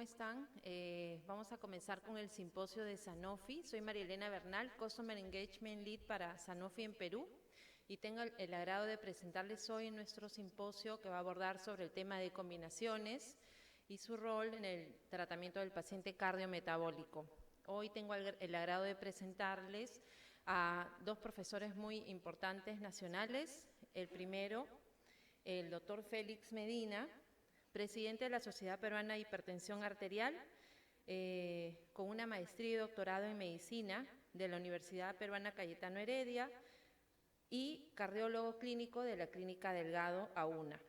están? Vamos a comenzar con el simposio de Sanofi. Soy María Elena Bernal, Customer Engagement Lead para Sanofi en Perú, y tengo el agrado de presentarles hoy nuestro simposio que va a abordar sobre el tema de combinaciones y su rol en el tratamiento del paciente cardiometabólico. Hoy tengo el agrado de presentarles a dos profesores muy importantes nacionales. El primero, el doctor Félix Medina, presidente de la Sociedad Peruana de Hipertensión Arterial, con una maestría y doctorado en medicina de la Universidad Peruana Cayetano Heredia y cardiólogo clínico de la Clínica Delgado AUNA.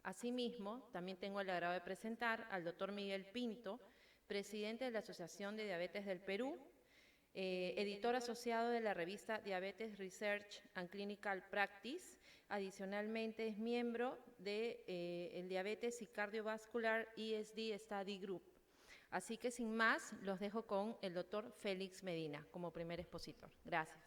Asimismo, también tengo el agrado de presentar al doctor Miguel Pinto, presidente de la Asociación de Diabetes del Perú, editor asociado de la revista Diabetes Research and Clinical Practice. Adicionalmente es miembro de el Diabetes y Cardiovascular ESD Study Group. Así que sin más, los dejo con el doctor Félix Medina como primer expositor. Gracias.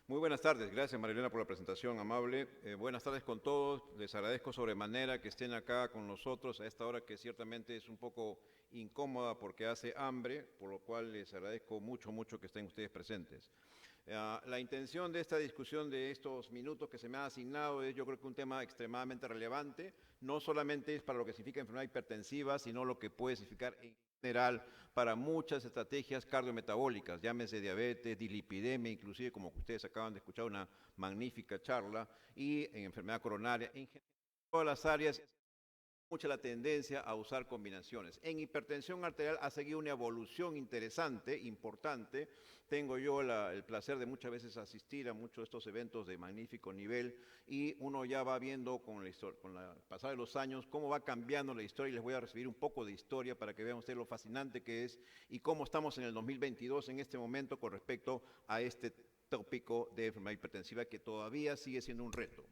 Muy buenas tardes, gracias María Elena por la presentación amable. Buenas tardes con todos, les agradezco sobremanera que estén acá con nosotros a esta hora que ciertamente es un poco incómoda porque hace hambre, por lo cual les agradezco mucho que estén ustedes presentes. La intención de esta discusión de estos minutos que se me ha asignado es, yo creo que un tema extremadamente relevante, no solamente es para lo que significa enfermedad hipertensiva, sino lo que puede significar en general para muchas estrategias cardiometabólicas, llámese diabetes, dilipidemia, inclusive como ustedes acaban de escuchar una magnífica charla, y en enfermedad coronaria, en general, todas las áreas, mucha la tendencia a usar combinaciones. En hipertensión arterial ha seguido una evolución interesante, importante. Tengo yo el placer de muchas veces asistir a muchos de estos eventos de magnífico nivel y uno ya va viendo con la pasada de los años cómo va cambiando la historia, y les voy a recibir un poco de historia para que vean ustedes lo fascinante que es y cómo estamos en el 2022 en este momento con respecto a este tópico de enfermedad hipertensiva que todavía sigue siendo un reto.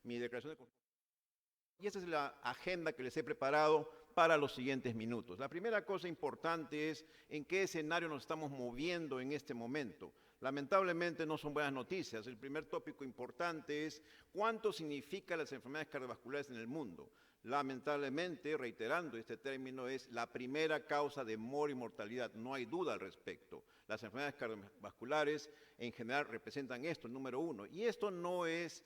Mi declaración de... Y esta es la agenda que les he preparado para los siguientes minutos. La primera cosa importante es en qué escenario nos estamos moviendo en este momento. Lamentablemente no son buenas noticias. El primer tópico importante es cuánto significan las enfermedades cardiovasculares en el mundo. Lamentablemente, reiterando este término, es la primera causa de muerte y mortalidad. No hay duda al respecto. Las enfermedades cardiovasculares en general representan esto, el número uno. Y esto no es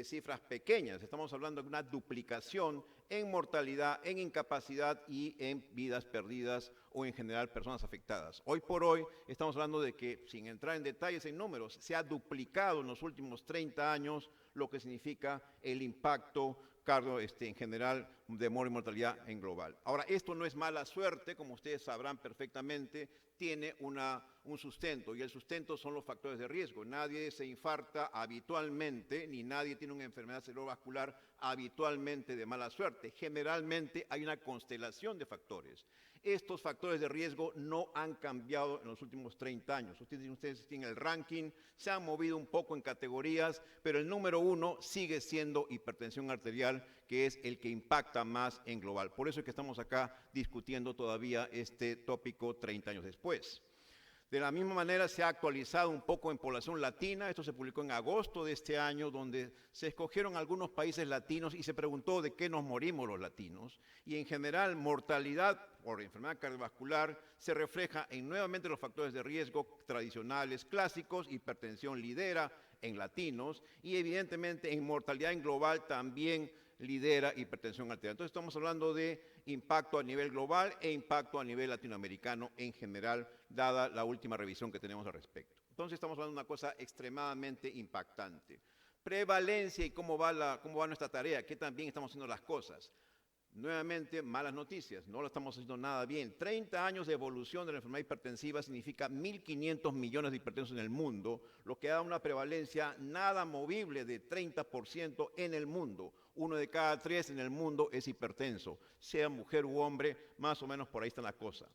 cifras pequeñas. Estamos hablando de una duplicación en mortalidad, en incapacidad y en vidas perdidas o en general personas afectadas. Hoy por hoy estamos hablando de que, sin entrar en detalles en números, se ha duplicado en los últimos 30 años lo que significa el impacto en general de muerte y mortalidad en global. Ahora, esto no es mala suerte, como ustedes sabrán perfectamente, tiene un sustento, y el sustento son los factores de riesgo. Nadie se infarta habitualmente, ni nadie tiene una enfermedad cerebrovascular habitualmente de mala suerte. Generalmente hay una constelación de factores. Estos factores de riesgo no han cambiado en los últimos 30 años. Ustedes tienen el ranking, se han movido un poco en categorías, pero el número uno sigue siendo hipertensión arterial, que es el que impacta más en global. Por eso es que estamos acá discutiendo todavía este tópico 30 años después. De la misma manera se ha actualizado un poco en población latina. Esto se publicó en agosto de este año, donde se escogieron algunos países latinos y se preguntó de qué nos morimos los latinos. Y en general, mortalidad por enfermedad cardiovascular se refleja en nuevamente los factores de riesgo tradicionales, clásicos. Hipertensión lidera en latinos y evidentemente en mortalidad en global también lidera hipertensión arterial. Entonces estamos hablando de impacto a nivel global e impacto a nivel latinoamericano en general, dada la última revisión que tenemos al respecto. Entonces estamos hablando de una cosa extremadamente impactante. Prevalencia y cómo va nuestra tarea, qué tan bien estamos haciendo las cosas. Nuevamente, malas noticias, no lo estamos haciendo nada bien. 30 años de evolución de la enfermedad hipertensiva significa 1.500 millones de hipertensos en el mundo, lo que da una prevalencia nada movible de 30% en el mundo. 1 de cada 3 en el mundo es hipertenso, sea mujer u hombre, más o menos por ahí está la cosa.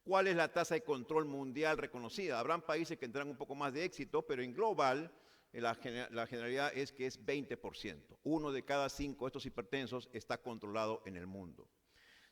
¿Cuál es la tasa de control mundial reconocida? Habrán países que tendrán un poco más de éxito, pero en global la generalidad es que es 20%. 1 de cada 5 de estos hipertensos está controlado en el mundo.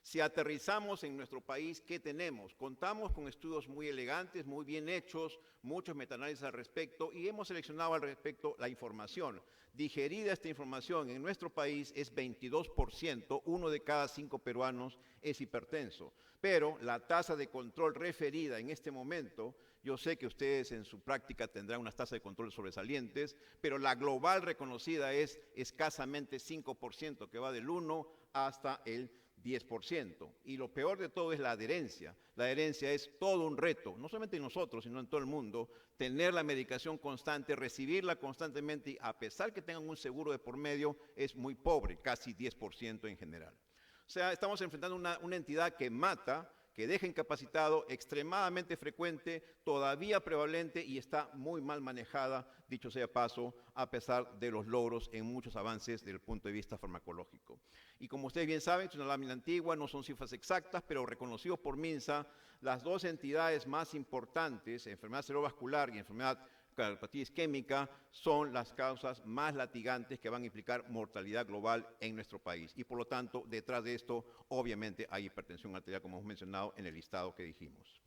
Si aterrizamos en nuestro país, ¿qué tenemos? Contamos con estudios muy elegantes, muy bien hechos, muchos metaanálisis al respecto y hemos seleccionado al respecto la información. Digerida esta información en nuestro país es 22%, 1 de cada 5 peruanos es hipertenso. Pero la tasa de control referida en este momento, yo sé que ustedes en su práctica tendrán unas tasas de control sobresalientes, pero la global reconocida es escasamente 5%, que va del 1 hasta el 10%. Y lo peor de todo es la adherencia. La adherencia es todo un reto, no solamente en nosotros, sino en todo el mundo, tener la medicación constante, recibirla constantemente y a pesar que tengan un seguro de por medio, es muy pobre, casi 10% en general. O sea, estamos enfrentando una entidad que mata, que deja incapacitado, extremadamente frecuente, todavía prevalente y está muy mal manejada, dicho sea paso, a pesar de los logros en muchos avances desde el punto de vista farmacológico. Y como ustedes bien saben, es una lámina antigua, no son cifras exactas, pero reconocidos por MINSA, las dos entidades más importantes, enfermedad cerebrovascular y enfermedad cardiopatía isquémica, son las causas más latigantes que van a implicar mortalidad global en nuestro país. Y por lo tanto, detrás de esto, obviamente, hay hipertensión arterial, como hemos mencionado en el listado que dijimos.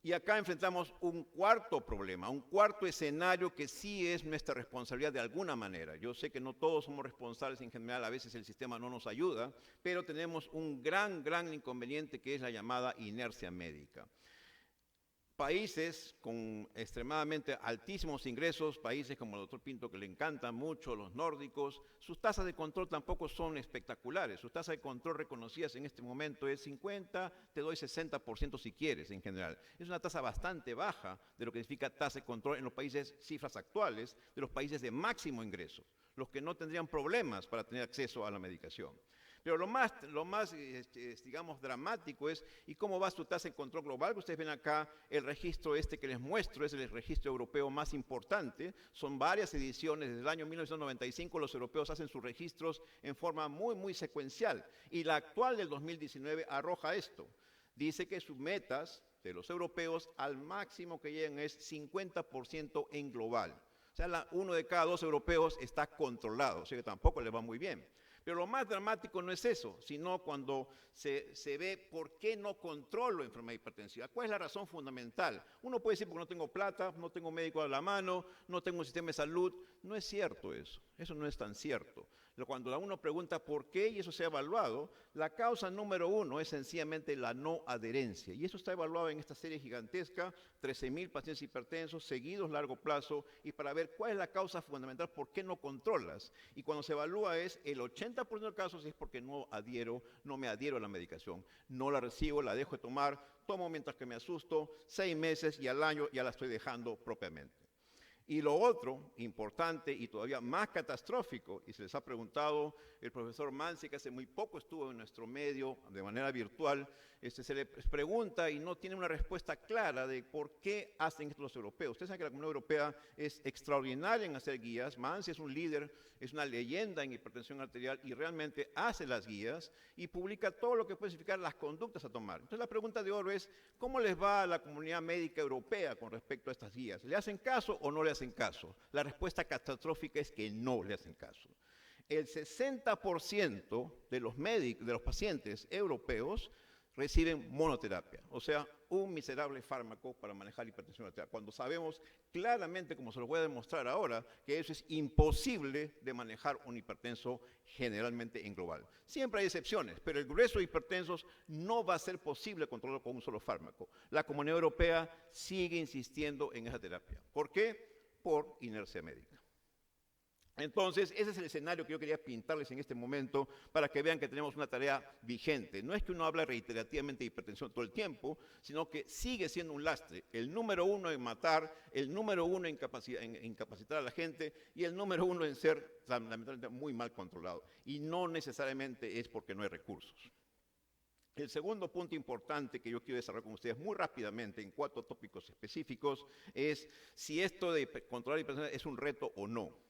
Y acá enfrentamos un cuarto problema, un cuarto escenario que sí es nuestra responsabilidad de alguna manera. Yo sé que no todos somos responsables en general, a veces el sistema no nos ayuda, pero tenemos un gran inconveniente que es la llamada inercia médica. Países con extremadamente altísimos ingresos, países como el doctor Pinto que le encantan mucho, los nórdicos, sus tasas de control tampoco son espectaculares. Sus tasas de control reconocidas en este momento es 50, te doy 60% si quieres en general. Es una tasa bastante baja de lo que significa tasa de control en los países, cifras actuales, de los países de máximo ingreso, los que no tendrían problemas para tener acceso a la medicación. Pero lo más digamos, dramático es, ¿y cómo va su tasa de control global? Ustedes ven acá el registro que les muestro, es el registro europeo más importante. Son varias ediciones. Desde el año 1995 los europeos hacen sus registros en forma muy secuencial. Y la actual del 2019 arroja esto. Dice que sus metas de los europeos al máximo que llegan es 50% en global. O sea, 1 de cada 2 europeos está controlado, o sea que tampoco les va muy bien. Pero lo más dramático no es eso, sino cuando se ve por qué no controlo enfermedad hipertensiva. ¿Cuál es la razón fundamental? Uno puede decir porque no tengo plata, no tengo médico a la mano, no tengo un sistema de salud. No es cierto eso no es tan cierto. Cuando uno pregunta por qué, y eso se ha evaluado, la causa número 1 es sencillamente la no adherencia. Y eso está evaluado en esta serie gigantesca, 13.000 pacientes hipertensos, seguidos a largo plazo, y para ver cuál es la causa fundamental, por qué no controlas. Y cuando se evalúa es el 80% de los casos es porque no me adhiero a la medicación. No la recibo, la dejo de tomar, tomo mientras que me asusto, 6 meses y al año ya la estoy dejando propiamente. Y lo otro, importante y todavía más catastrófico, y se les ha preguntado el profesor Mansi, que hace muy poco estuvo en nuestro medio de manera virtual, se les pregunta y no tiene una respuesta clara de por qué hacen esto los europeos. Ustedes saben que la Comunidad Europea es extraordinaria en hacer guías. Mansi es un líder, es una leyenda en hipertensión arterial y realmente hace las guías y publica todo lo que puede significar las conductas a tomar. Entonces la pregunta de oro es, ¿cómo les va a la comunidad médica europea con respecto a estas guías? ¿Le hacen caso o no le hacen caso? La respuesta catastrófica es que no le hacen caso. El 60% de los pacientes europeos reciben monoterapia, o sea, un miserable fármaco para manejar hipertensión arterial, cuando sabemos claramente, como se lo voy a demostrar ahora, que eso es imposible de manejar un hipertenso generalmente en global. Siempre hay excepciones, pero el grueso de hipertensos no va a ser posible controlarlo con un solo fármaco. La Comunidad Europea sigue insistiendo en esa terapia. ¿Por qué? Por inercia médica. Entonces, ese es el escenario que yo quería pintarles en este momento para que vean que tenemos una tarea vigente. No es que uno habla reiterativamente de hipertensión todo el tiempo, sino que sigue siendo un lastre. El número 1 en matar, el número 1 en incapacitar a la gente y el número 1 en ser lamentablemente muy mal controlado. Y no necesariamente es porque no hay recursos. El segundo punto importante que yo quiero desarrollar con ustedes muy rápidamente en 4 tópicos específicos es si esto de controlar hipertensión es un reto o no.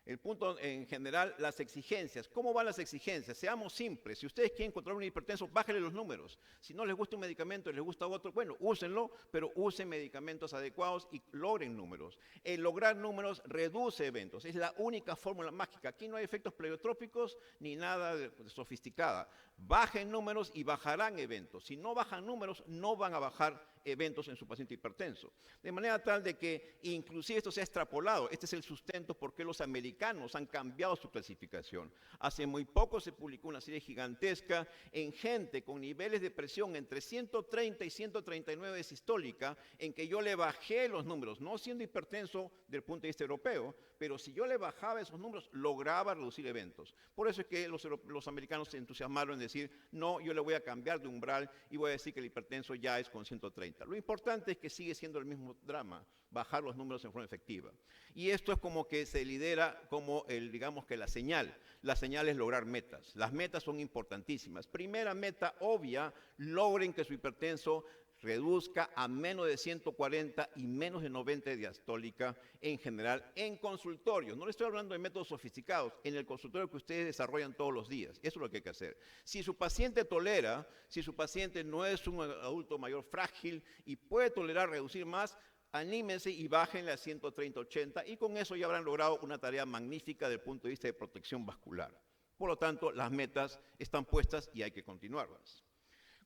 El punto en general, las exigencias. ¿Cómo van las exigencias? Seamos simples. Si ustedes quieren controlar un hipertenso, bájenle los números. Si no les gusta un medicamento y les gusta otro, bueno, úsenlo, pero usen medicamentos adecuados y logren números. El lograr números reduce eventos. Es la única fórmula mágica. Aquí no hay efectos pleiotrópicos ni nada de sofisticada. Bajen números y bajarán eventos. Si no bajan números, no van a bajar eventos en su paciente hipertenso. De manera tal de que inclusive esto se ha extrapolado. Este es el sustento por qué los americanos han cambiado su clasificación. Hace muy poco se publicó una serie gigantesca en gente con niveles de presión entre 130 y 139 de sistólica, en que yo le bajé los números, no siendo hipertenso del punto de vista europeo, pero si yo le bajaba esos números, lograba reducir eventos. Por eso es que los americanos se entusiasmaron en decir, no, yo le voy a cambiar de umbral y voy a decir que el hipertenso ya es con 130. Lo importante es que sigue siendo el mismo drama, bajar los números en forma efectiva. Y esto es como que se lidera como digamos que la señal. La señal es lograr metas. Las metas son importantísimas. Primera meta obvia, logren que su hipertenso reduzca a menos de 140 y menos de 90 de diastólica en general en consultorios. No le estoy hablando de métodos sofisticados, en el consultorio que ustedes desarrollan todos los días. Eso es lo que hay que hacer. Si su paciente tolera, si su paciente no es un adulto mayor frágil y puede tolerar reducir más, anímense y bájenle a 130-80 y con eso ya habrán logrado una tarea magnífica desde el punto de vista de protección vascular. Por lo tanto, las metas están puestas y hay que continuarlas.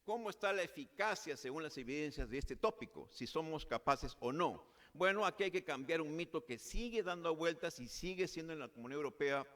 ¿Cómo está la eficacia según las evidencias de este tópico? Si somos capaces o no. Bueno, aquí hay que cambiar un mito que sigue dando vueltas y sigue siendo en la Comunidad Europea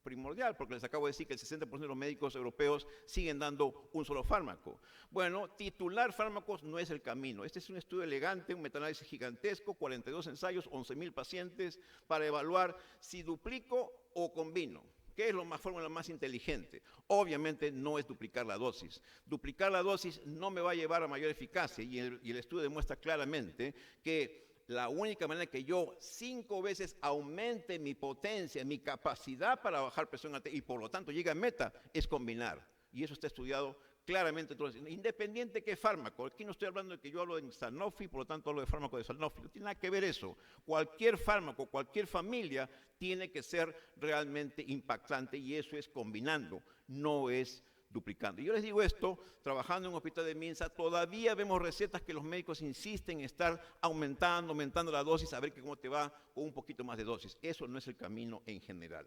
primordial, porque les acabo de decir que el 60% de los médicos europeos siguen dando un solo fármaco. Bueno, titular fármacos no es el camino. Este es un estudio elegante, un metaanálisis gigantesco, 42 ensayos, 11,000 pacientes, para evaluar si duplico o combino. ¿Qué es la fórmula más inteligente? Obviamente no es duplicar la dosis. Duplicar la dosis no me va a llevar a mayor eficacia y el estudio demuestra claramente que la única manera que yo 5 veces aumente mi potencia, mi capacidad para bajar presión arterial y por lo tanto llegue a meta es combinar. Y eso está estudiado claramente, independiente de qué fármaco. Aquí no estoy hablando de que yo hablo de Sanofi, por lo tanto hablo de fármaco de Sanofi. No tiene nada que ver eso. Cualquier fármaco, cualquier familia tiene que ser realmente impactante y eso es combinando, no es duplicando. Y yo les digo esto, trabajando en un hospital de Minsa, todavía vemos recetas que los médicos insisten en estar aumentando la dosis, a ver cómo te va con un poquito más de dosis. Eso no es el camino en general.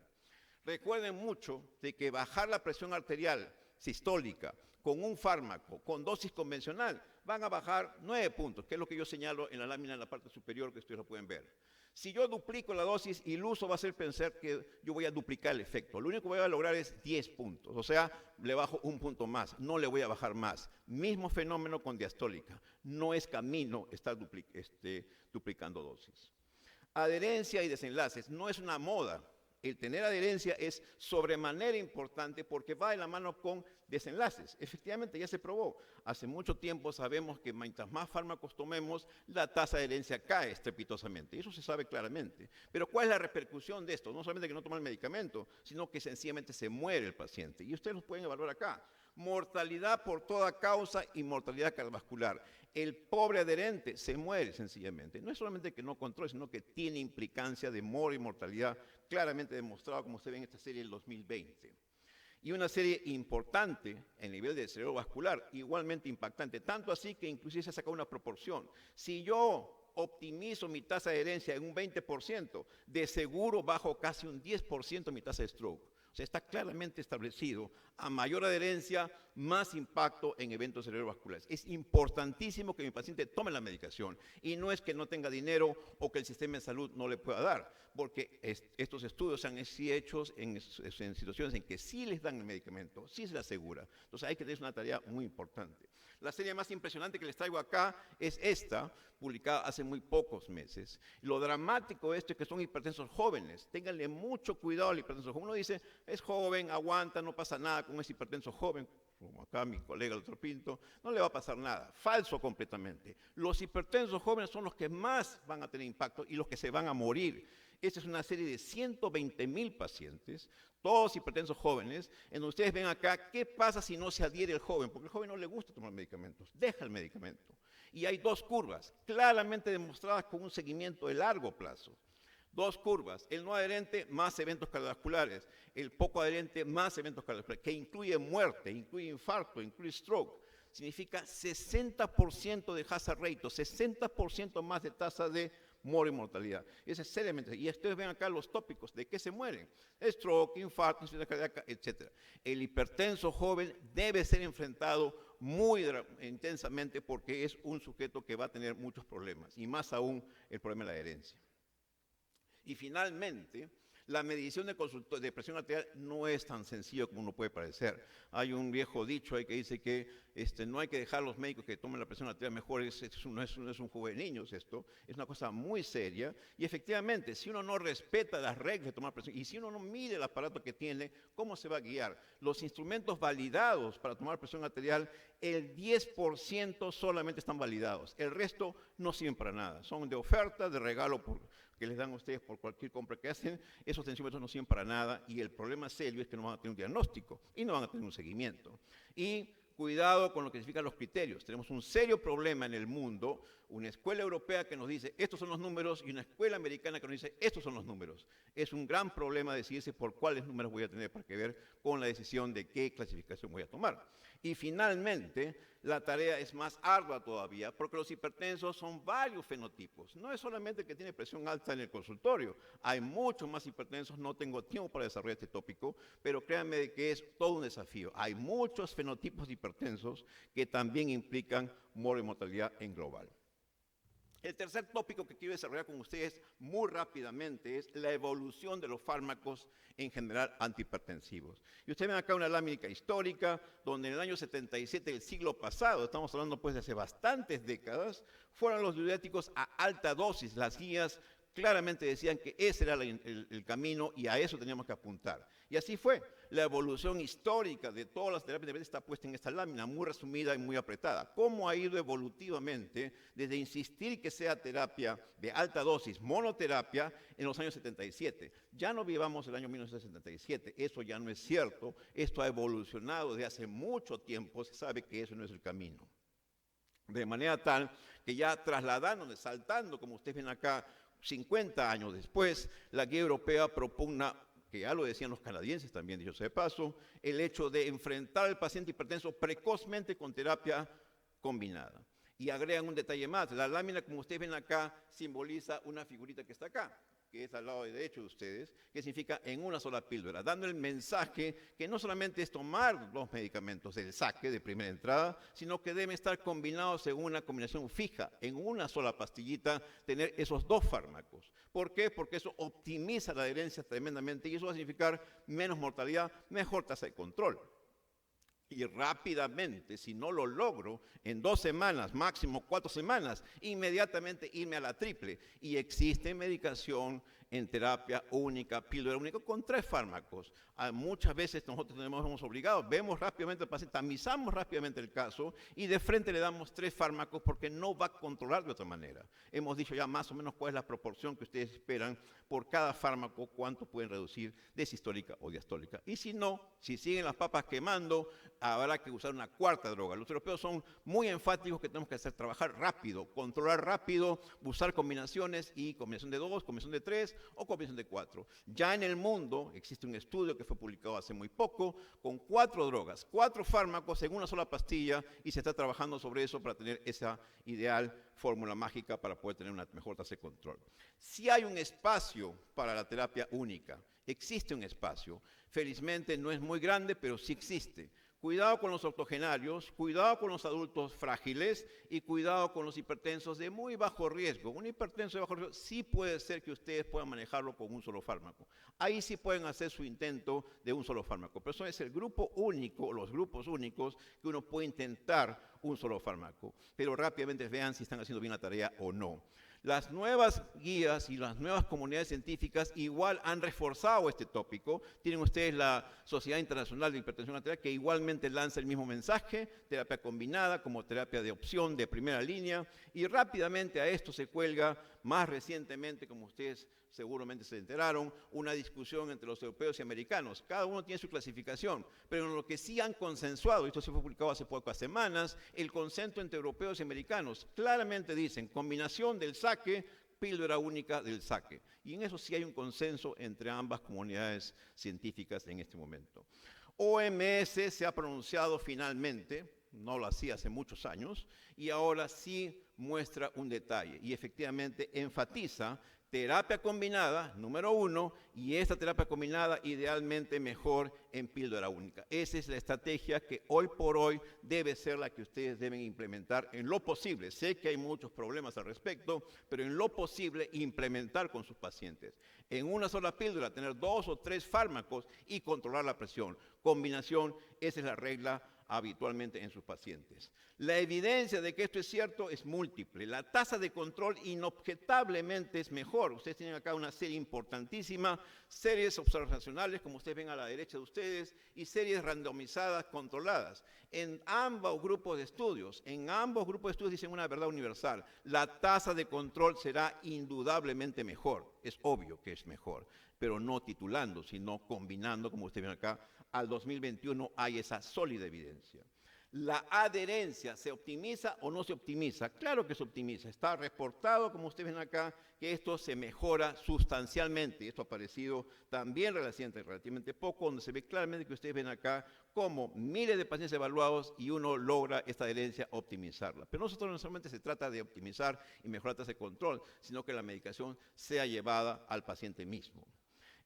Recuerden mucho de que bajar la presión arterial sistólica con un fármaco, con dosis convencional, van a bajar 9 puntos, que es lo que yo señalo en la lámina en la parte superior, que ustedes lo pueden ver. Si yo duplico la dosis, iluso va a ser pensar que yo voy a duplicar el efecto. Lo único que voy a lograr es 10 puntos, o sea, le bajo un punto más, no le voy a bajar más. Mismo fenómeno con diastólica, no es camino estar duplicando dosis. Adherencia y desenlaces, no es una moda. El tener adherencia es sobremanera importante porque va de la mano con desenlaces. Efectivamente, ya se probó. Hace mucho tiempo sabemos que mientras más fármacos tomemos, la tasa de adherencia cae estrepitosamente. Eso se sabe claramente. Pero ¿cuál es la repercusión de esto? No solamente que no toma el medicamento, sino que sencillamente se muere el paciente. Y ustedes lo pueden evaluar acá. Mortalidad por toda causa y mortalidad cardiovascular. El pobre adherente se muere sencillamente. No es solamente que no controle, sino que tiene implicancia de mora y mortalidad claramente demostrado, como se ve en esta serie del 2020. Y una serie importante en nivel de cerebrovascular, igualmente impactante, tanto así que inclusive se ha sacado una proporción. Si yo optimizo mi tasa de adherencia en un 20%, de seguro bajo casi un 10% mi tasa de stroke. O sea, está claramente establecido, a mayor adherencia, más impacto en eventos cerebrovasculares. Es importantísimo que mi paciente tome la medicación y no es que no tenga dinero o que el sistema de salud no le pueda dar, porque estos estudios se han hechos en situaciones en que sí les dan el medicamento, sí se le asegura. Entonces hay que tener una tarea muy importante. La serie más impresionante que les traigo acá es esta, publicada hace muy pocos meses. Lo dramático de esto es que son hipertensos jóvenes. Ténganle mucho cuidado al hipertenso joven. Uno dice, es joven, aguanta, no pasa nada con ese hipertenso joven, como acá mi colega el otro Pinto, no le va a pasar nada. Falso completamente. Los hipertensos jóvenes son los que más van a tener impacto y los que se van a morir. Esta es una serie de 120,000 pacientes, todos hipertensos jóvenes, en donde ustedes ven acá qué pasa si no se adhiere el joven, porque al joven no le gusta tomar medicamentos, deja el medicamento. Y hay 2 curvas claramente demostradas con un seguimiento de largo plazo. Dos curvas, el no adherente más eventos cardiovasculares, el poco adherente más eventos cardiovasculares, que incluye muerte, incluye infarto, incluye stroke. Significa 60% de hazard rate, 60% más de tasa de mortalidad. Ese es seriamente. Y ustedes ven acá los tópicos de qué se mueren: stroke, infarto, insuficiencia cardíaca, etc. El hipertenso joven debe ser enfrentado muy intensamente porque es un sujeto que va a tener muchos problemas, y más aún el problema de la herencia. Y finalmente, la medición de presión arterial no es tan sencillo como uno puede parecer. Hay un viejo dicho ahí que dice que no hay que dejar a los médicos que tomen la presión arterial mejor, no es un juego de niños esto, es una cosa muy seria. Y efectivamente, si uno no respeta las reglas de tomar presión, y si uno no mide el aparato que tiene, ¿cómo se va a guiar? Los instrumentos validados para tomar presión arterial, el 10% solamente están validados. El resto no sirven para nada. Son de oferta, de regalo que les dan a ustedes por cualquier compra que hacen. Esos tensiómetros no sirven para nada, y el problema serio es que no van a tener un diagnóstico y no van a tener un seguimiento. Y cuidado con lo que significan los criterios. Tenemos un serio problema en el mundo, una escuela europea que nos dice estos son los números y una escuela americana que nos dice estos son los números. Es un gran problema decidirse por cuáles números voy a tener para que ver con la decisión de qué clasificación voy a tomar. Y finalmente, la tarea es más ardua todavía, porque los hipertensos son varios fenotipos. No es solamente el que tiene presión alta en el consultorio, hay muchos más hipertensos. No tengo tiempo para desarrollar este tópico, pero créanme que es todo un desafío. Hay muchos fenotipos de hipertensos que también implican mortalidad en global. El tercer tópico que quiero desarrollar con ustedes muy rápidamente es la evolución de los fármacos en general antihipertensivos. Y ustedes ven acá una lámina histórica donde en el año 77 del siglo pasado, estamos hablando pues de hace bastantes décadas, fueron los diuréticos a alta dosis. Las guías claramente decían que ese era el camino y a eso teníamos que apuntar. Y así fue. La evolución histórica de todas las terapias de diabetes está puesta en esta lámina, muy resumida y muy apretada. ¿Cómo ha ido evolutivamente desde insistir que sea terapia de alta dosis, monoterapia, en los años 77? Ya no vivamos el año 1977, eso ya no es cierto. Esto ha evolucionado desde hace mucho tiempo, se sabe que eso no es el camino. De manera tal que ya trasladándonos, saltando, como ustedes ven acá, 50 años después, la guía europea propugna, que ya lo decían los canadienses también, dicho sea de paso, el hecho de enfrentar al paciente hipertenso precozmente con terapia combinada. Y agregan un detalle más: la lámina, como ustedes ven acá, simboliza una figurita que está acá, que es al lado derecho de ustedes, que significa en una sola píldora, dando el mensaje que no solamente es tomar los medicamentos del saque de primera entrada, sino que deben estar combinados en una combinación fija, en una sola pastillita, tener esos dos fármacos. ¿Por qué? Porque eso optimiza la adherencia tremendamente y eso va a significar menos mortalidad, mejor tasa de control. Y rápidamente, si no lo logro, en 2 semanas, máximo 4 semanas, inmediatamente irme a la triple. Y existe medicación en terapia única, píldora única, con 3 fármacos. Muchas veces nosotros somos obligados, vemos rápidamente al paciente, tamizamos rápidamente el caso y de frente le damos 3 fármacos porque no va a controlar de otra manera. Hemos dicho ya más o menos cuál es la proporción que ustedes esperan por cada fármaco, cuánto pueden reducir de sistólica o diastólica. Y si no, si siguen las papas quemando, habrá que usar una 4ª droga. Los europeos son muy enfáticos que tenemos que hacer trabajar rápido, controlar rápido, usar combinaciones, y combinación de 2, combinación de 3 o combinación de 4. Ya en el mundo existe un estudio que fue publicado hace muy poco con 4 drogas, 4 fármacos en una sola pastilla, y se está trabajando sobre eso para tener esa ideal fórmula mágica para poder tener una mejor tasa de control. Si hay un espacio para la terapia única, existe un espacio. Felizmente no es muy grande, pero sí existe. Cuidado con los octogenarios, cuidado con los adultos frágiles y cuidado con los hipertensos de muy bajo riesgo. Un hipertenso de bajo riesgo sí puede ser que ustedes puedan manejarlo con un solo fármaco. Ahí sí pueden hacer su intento de un solo fármaco. Pero eso es el grupo único, los grupos únicos, que uno puede intentar un solo fármaco. Pero rápidamente vean si están haciendo bien la tarea o no. Las nuevas guías y las nuevas comunidades científicas igual han reforzado este tópico. Tienen ustedes la Sociedad Internacional de Hipertensión Arterial, que igualmente lanza el mismo mensaje: terapia combinada como terapia de opción de primera línea. Y rápidamente a esto se cuelga, más recientemente, como ustedes seguramente se enteraron, una discusión entre los europeos y americanos. Cada uno tiene su clasificación, pero en lo que sí han consensuado, esto se fue publicado hace pocas semanas, el consenso entre europeos y americanos claramente dicen: combinación del saque píldora única del saque. Y en eso sí hay un consenso entre ambas comunidades científicas en este momento. OMS se ha pronunciado finalmente, no lo hacía hace muchos años, y ahora sí muestra un detalle y efectivamente enfatiza terapia combinada, número 1, y esta terapia combinada idealmente mejor en píldora única. Esa es la estrategia que hoy por hoy debe ser la que ustedes deben implementar en lo posible. Sé que hay muchos problemas al respecto, pero en lo posible implementar con sus pacientes. En una sola píldora, tener 2 o 3 fármacos y controlar la presión. Combinación, esa es la regla habitualmente en sus pacientes. La evidencia de que esto es cierto es múltiple. La tasa de control inobjetablemente es mejor. Ustedes tienen acá una serie importantísima, series observacionales, como ustedes ven a la derecha de ustedes, y series randomizadas controladas. En ambos grupos de estudios dicen una verdad universal. La tasa de control será indudablemente mejor. Es obvio que es mejor, pero no titulando, sino combinando, como ustedes ven acá. Al 2021 hay esa sólida evidencia. ¿La adherencia se optimiza o no se optimiza? Claro que se optimiza. Está reportado, como ustedes ven acá, que esto se mejora sustancialmente. Esto ha aparecido también relativamente poco, donde se ve claramente que ustedes ven acá como miles de pacientes evaluados y uno logra esta adherencia optimizarla. Pero no solamente se trata de optimizar y mejorar la tasa de control, sino que la medicación sea llevada al paciente mismo.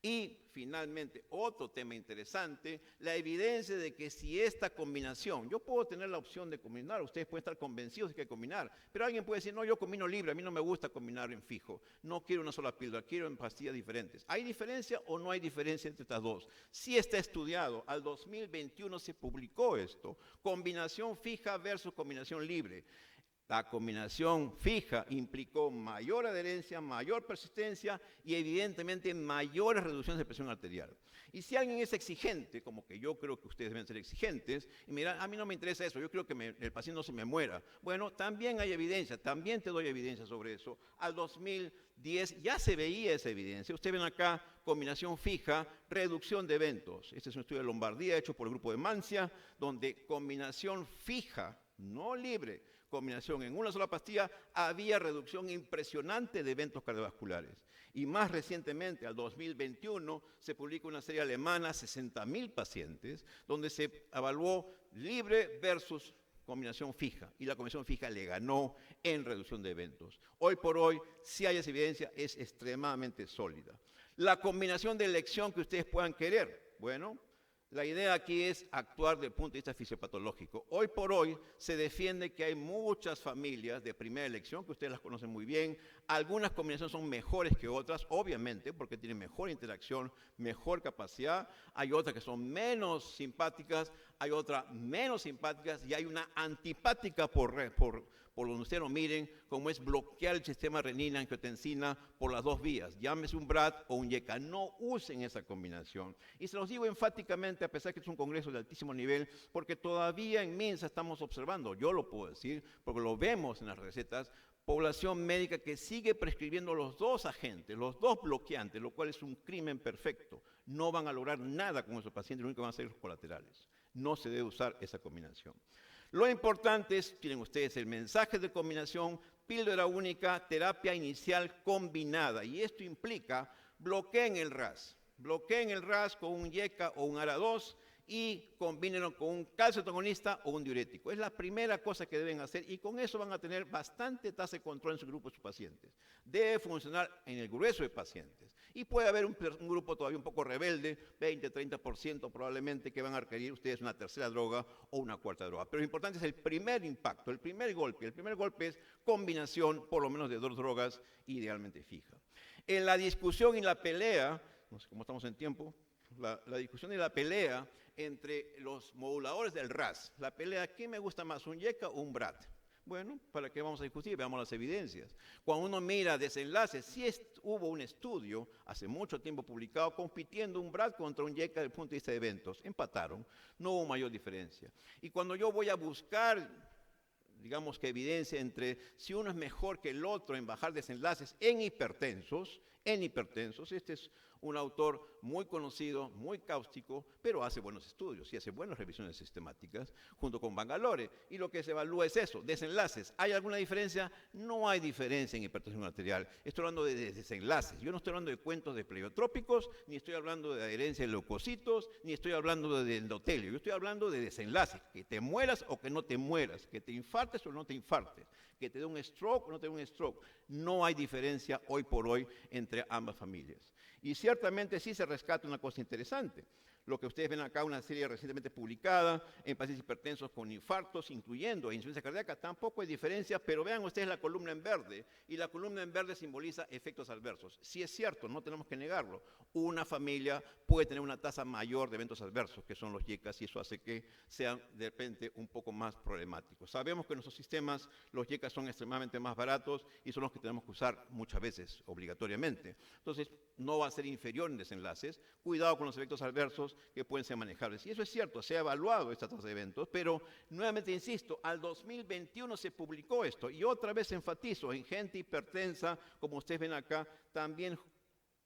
Y finalmente, otro tema interesante, la evidencia de que si esta combinación, yo puedo tener la opción de combinar, ustedes pueden estar convencidos de que hay que combinar, pero alguien puede decir, no, yo combino libre, a mí no me gusta combinar en fijo, no quiero una sola píldora, quiero en pastillas diferentes. ¿Hay diferencia o no hay diferencia entre estas dos? Sí está estudiado, al 2021 se publicó esto, combinación fija versus combinación libre. La combinación fija implicó mayor adherencia, mayor persistencia y evidentemente mayores reducciones de presión arterial. Y si alguien es exigente, como que yo creo que ustedes deben ser exigentes, y miran, a mí no me interesa eso, yo creo que el paciente no se me muera. Bueno, también hay evidencia, también te doy evidencia sobre eso. Al 2010 ya se veía esa evidencia. Ustedes ven acá, combinación fija, reducción de eventos. Este es un estudio de Lombardía hecho por el grupo de Mancia, donde combinación fija, no libre, combinación en una sola pastilla, había reducción impresionante de eventos cardiovasculares. Y más recientemente, al 2021, se publica una serie alemana, 60.000 pacientes, donde se evaluó libre versus combinación fija, y la combinación fija le ganó en reducción de eventos. Hoy por hoy, si hay esa evidencia, es extremadamente sólida. La combinación de elección que ustedes puedan querer, bueno, la idea aquí es actuar desde el punto de vista fisiopatológico. Hoy por hoy se defiende que hay muchas familias de primera elección, que ustedes las conocen muy bien. Algunas combinaciones son mejores que otras, obviamente, porque tienen mejor interacción, mejor capacidad. Hay otras que son menos simpáticas, hay otras menos simpáticas y hay una antipática por donde ustedes lo miren, como es bloquear el sistema renina-angiotensina por las dos vías. Llámese un BRAT o un YECA. No usen esa combinación. Y se los digo enfáticamente, a pesar que es un congreso de altísimo nivel, porque todavía en MINSA estamos observando, yo lo puedo decir, porque lo vemos en las recetas, población médica que sigue prescribiendo los dos agentes, los dos bloqueantes, lo cual es un crimen perfecto. No van a lograr nada con esos pacientes, lo único que van a hacer es los colaterales. No se debe usar esa combinación. Lo importante es, tienen ustedes el mensaje de combinación, píldora única, terapia inicial combinada. Y esto implica bloqueen el RAS. Bloqueen el RAS con un YECA o un ARA2 y combínenlo con un calcitotonista o un diurético. Es la primera cosa que deben hacer y con eso van a tener bastante tasa de control en su grupo de sus pacientes. Debe funcionar en el grueso de pacientes. Y puede haber un grupo todavía un poco rebelde, 20-30% probablemente, que van a requerir ustedes una tercera droga o una cuarta droga. Pero lo importante es el primer impacto, el primer golpe. El primer golpe es combinación por lo menos de 2 drogas idealmente fija. En la discusión y la pelea, no sé cómo estamos en tiempo, la discusión y la pelea entre los moduladores del RAS. La pelea, ¿quién me gusta más, un YECA o un BRAT? Bueno, ¿para qué vamos a discutir? Veamos las evidencias. Cuando uno mira desenlaces, sí hubo un estudio hace mucho tiempo publicado compitiendo un BRAT contra un YECA desde el punto de vista de eventos. Empataron, no hubo mayor diferencia. Y cuando yo voy a buscar, digamos que evidencia entre si uno es mejor que el otro en bajar desenlaces en hipertensos, en hipertensos. Este es un autor muy conocido, muy cáustico, pero hace buenos estudios y hace buenas revisiones sistemáticas junto con Bangalore. Y lo que se evalúa es eso, desenlaces. ¿Hay alguna diferencia? No hay diferencia en hipertensión arterial. Estoy hablando de desenlaces. Yo no estoy hablando de cuentos de pleiotrópicos, ni estoy hablando de adherencia de leucocitos, ni estoy hablando de endotelio. Yo estoy hablando de desenlaces, que te mueras o que no te mueras, que te infartes o no te infartes, que te dé un stroke o no te dé un stroke. No hay diferencia hoy por hoy entre ambas familias. Y ciertamente sí se rescata una cosa interesante. Lo que ustedes ven acá, una serie recientemente publicada en pacientes hipertensos con infartos, incluyendo insuficiencia cardíaca, tampoco hay diferencia, pero vean ustedes la columna en verde, y la columna en verde simboliza efectos adversos. Sí es cierto, no tenemos que negarlo. Una familia puede tener una tasa mayor de eventos adversos, que son los YECAS, y eso hace que sean de repente un poco más problemáticos. Sabemos que en nuestros sistemas los YECAS son extremadamente más baratos y son los que tenemos que usar muchas veces obligatoriamente. Entonces, no va a ser inferior en desenlaces. Cuidado con los efectos adversos que pueden ser manejables. Y eso es cierto, se ha evaluado esta tasa de eventos, pero nuevamente insisto, al 2021 se publicó esto. Y otra vez enfatizo, en gente hipertensa, como ustedes ven acá, también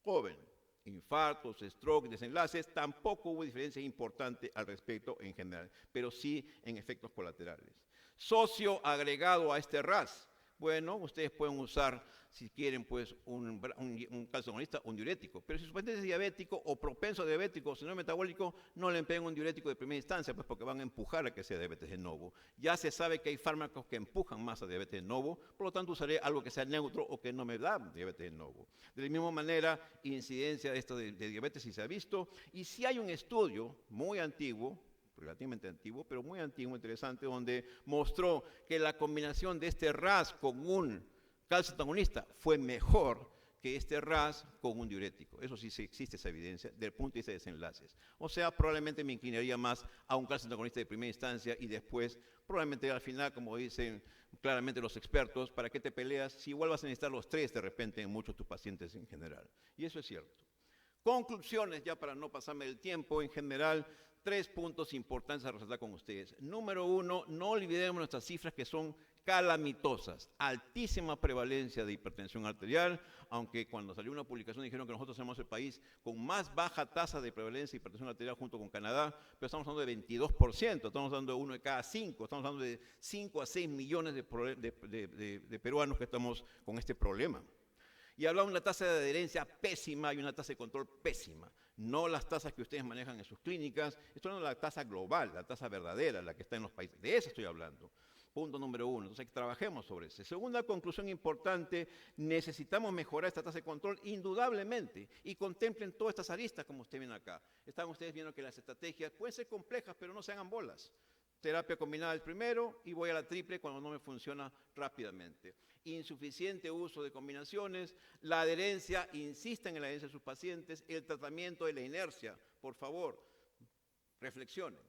joven. Infartos, stroke, desenlaces, tampoco hubo diferencia importante al respecto en general, pero sí en efectos colaterales. Socio agregado a este RAS. Bueno, ustedes pueden usar, si quieren, pues un calcio agonista, un diurético. Pero si su paciente es diabético o propenso a diabético o síndrome metabólico, no le empleen un diurético de primera instancia, pues porque van a empujar a que sea diabetes de novo. Ya se sabe que hay fármacos que empujan más a diabetes de novo, por lo tanto usaré algo que sea neutro o que no me da diabetes de novo. De la misma manera, incidencia de esto de diabetes sí se ha visto, y si hay un estudio muy antiguo, relativamente antiguo, pero muy antiguo, interesante, donde mostró que la combinación de este RAS con un calcio antagonista fue mejor que este RAS con un diurético. Eso sí existe esa evidencia desde el punto de vista de desenlaces. O sea, probablemente me inclinaría más a un calcio antagonista de primera instancia y después, probablemente al final, como dicen claramente los expertos, ¿para qué te peleas si igual vas a necesitar los tres de repente en muchos de tus pacientes en general? Y eso es cierto. Conclusiones, ya para no pasarme el tiempo, en general, 3 puntos importantes a resaltar con ustedes. Número 1, no olvidemos nuestras cifras que son calamitosas. Altísima prevalencia de hipertensión arterial, aunque cuando salió una publicación dijeron que nosotros somos el país con más baja tasa de prevalencia de hipertensión arterial junto con Canadá, pero estamos hablando de 22%, estamos hablando de 1 de cada 5, estamos hablando de 5 a 6 millones de peruanos que estamos con este problema. Y hablamos de una tasa de adherencia pésima y una tasa de control pésima. No las tasas que ustedes manejan en sus clínicas, estoy hablando de la tasa global, la tasa verdadera, la que está en los países. De eso estoy hablando. Punto número 1. Entonces, trabajemos sobre eso. Segunda conclusión importante, necesitamos mejorar esta tasa de control indudablemente y contemplen todas estas aristas como ustedes ven acá. Están ustedes viendo que las estrategias pueden ser complejas, pero no se hagan bolas. Terapia combinada el primero y voy a la triple cuando no me funciona rápidamente. Insuficiente uso de combinaciones, la adherencia, insisten en la adherencia de sus pacientes, el tratamiento de la inercia, por favor, reflexionen.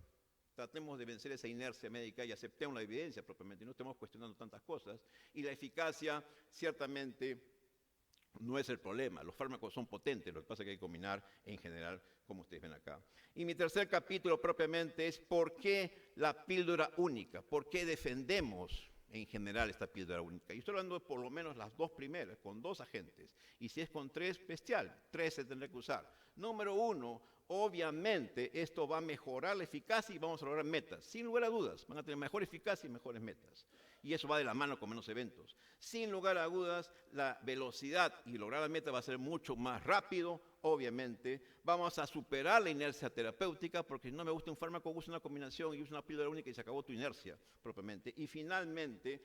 Tratemos de vencer esa inercia médica y aceptemos la evidencia propiamente, no estemos cuestionando tantas cosas. Y la eficacia, ciertamente, no es el problema. Los fármacos son potentes, lo que pasa es que hay que combinar en general, como ustedes ven acá. Y mi tercer capítulo propiamente es ¿por qué la píldora única? ¿Por qué defendemos en general esta píldora única? Y estoy hablando de por lo menos las dos primeras, con 2 agentes. Y si es con 3, bestial, 3 se tendrá que usar. Número 1, obviamente esto va a mejorar la eficacia y vamos a lograr metas. Sin lugar a dudas, van a tener mejor eficacia y mejores metas. Y eso va de la mano con menos eventos. Sin lugar a dudas, la velocidad y lograr la meta va a ser mucho más rápido, obviamente. Vamos a superar la inercia terapéutica, porque si no me gusta un fármaco, usa una combinación y usa una píldora única y se acabó tu inercia, propiamente. Y finalmente,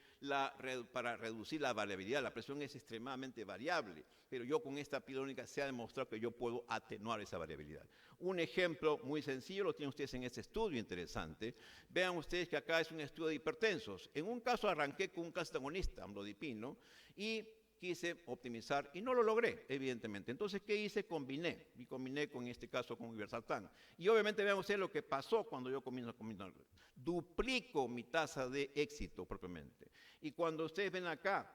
para reducir la variabilidad, la presión es extremadamente variable, pero yo con esta píldora única se ha demostrado que yo puedo atenuar esa variabilidad. Un ejemplo muy sencillo lo tienen ustedes en este estudio interesante. Vean ustedes que acá es un estudio de hipertensos. En un caso arranqué con un calcio antagonista, amlodipino, y quise optimizar y no lo logré, evidentemente. Entonces, ¿qué hice? Combiné, y combiné con este caso con irbesartán. Y obviamente vean ustedes lo que pasó cuando yo comienzo a combinar. Duplico mi tasa de éxito propiamente. Y cuando ustedes ven acá,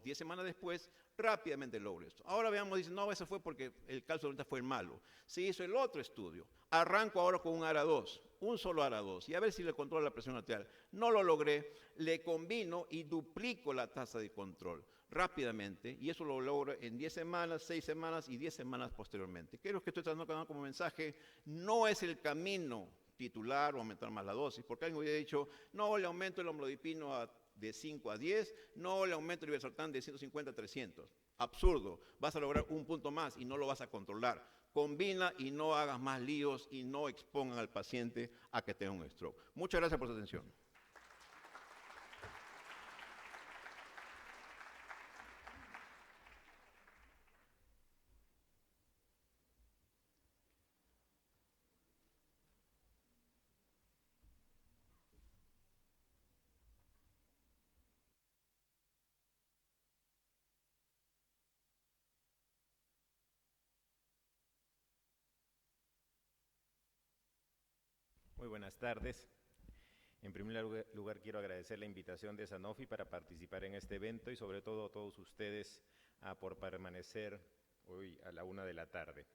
10 semanas después, rápidamente logro esto. Ahora veamos, dicen, no, eso fue porque el calcio ahorita fue el malo. Se hizo el otro estudio. Arranco ahora con un ARA2, un solo ARA2, y a ver si le controlo la presión arterial. No lo logré, le combino y duplico la tasa de control. rápidamente, y eso lo logra en 10 semanas, 6 semanas y 10 semanas posteriormente. ¿Qué es lo que estoy tratando de dar como mensaje? No es el camino titular o aumentar más la dosis, porque alguien hubiera dicho, no, le aumento el amlodipino de 5 a 10, no, le aumento el irbesartán de 150 a 300. Absurdo, vas a lograr un punto más y no lo vas a controlar. Combina y no hagas más líos y no expongan al paciente a que tenga un stroke. Muchas gracias por su atención. Muy buenas tardes. En primer lugar, quiero agradecer la invitación de Sanofi para participar en este evento y sobre todo a todos ustedes por permanecer hoy a la 1 de la tarde.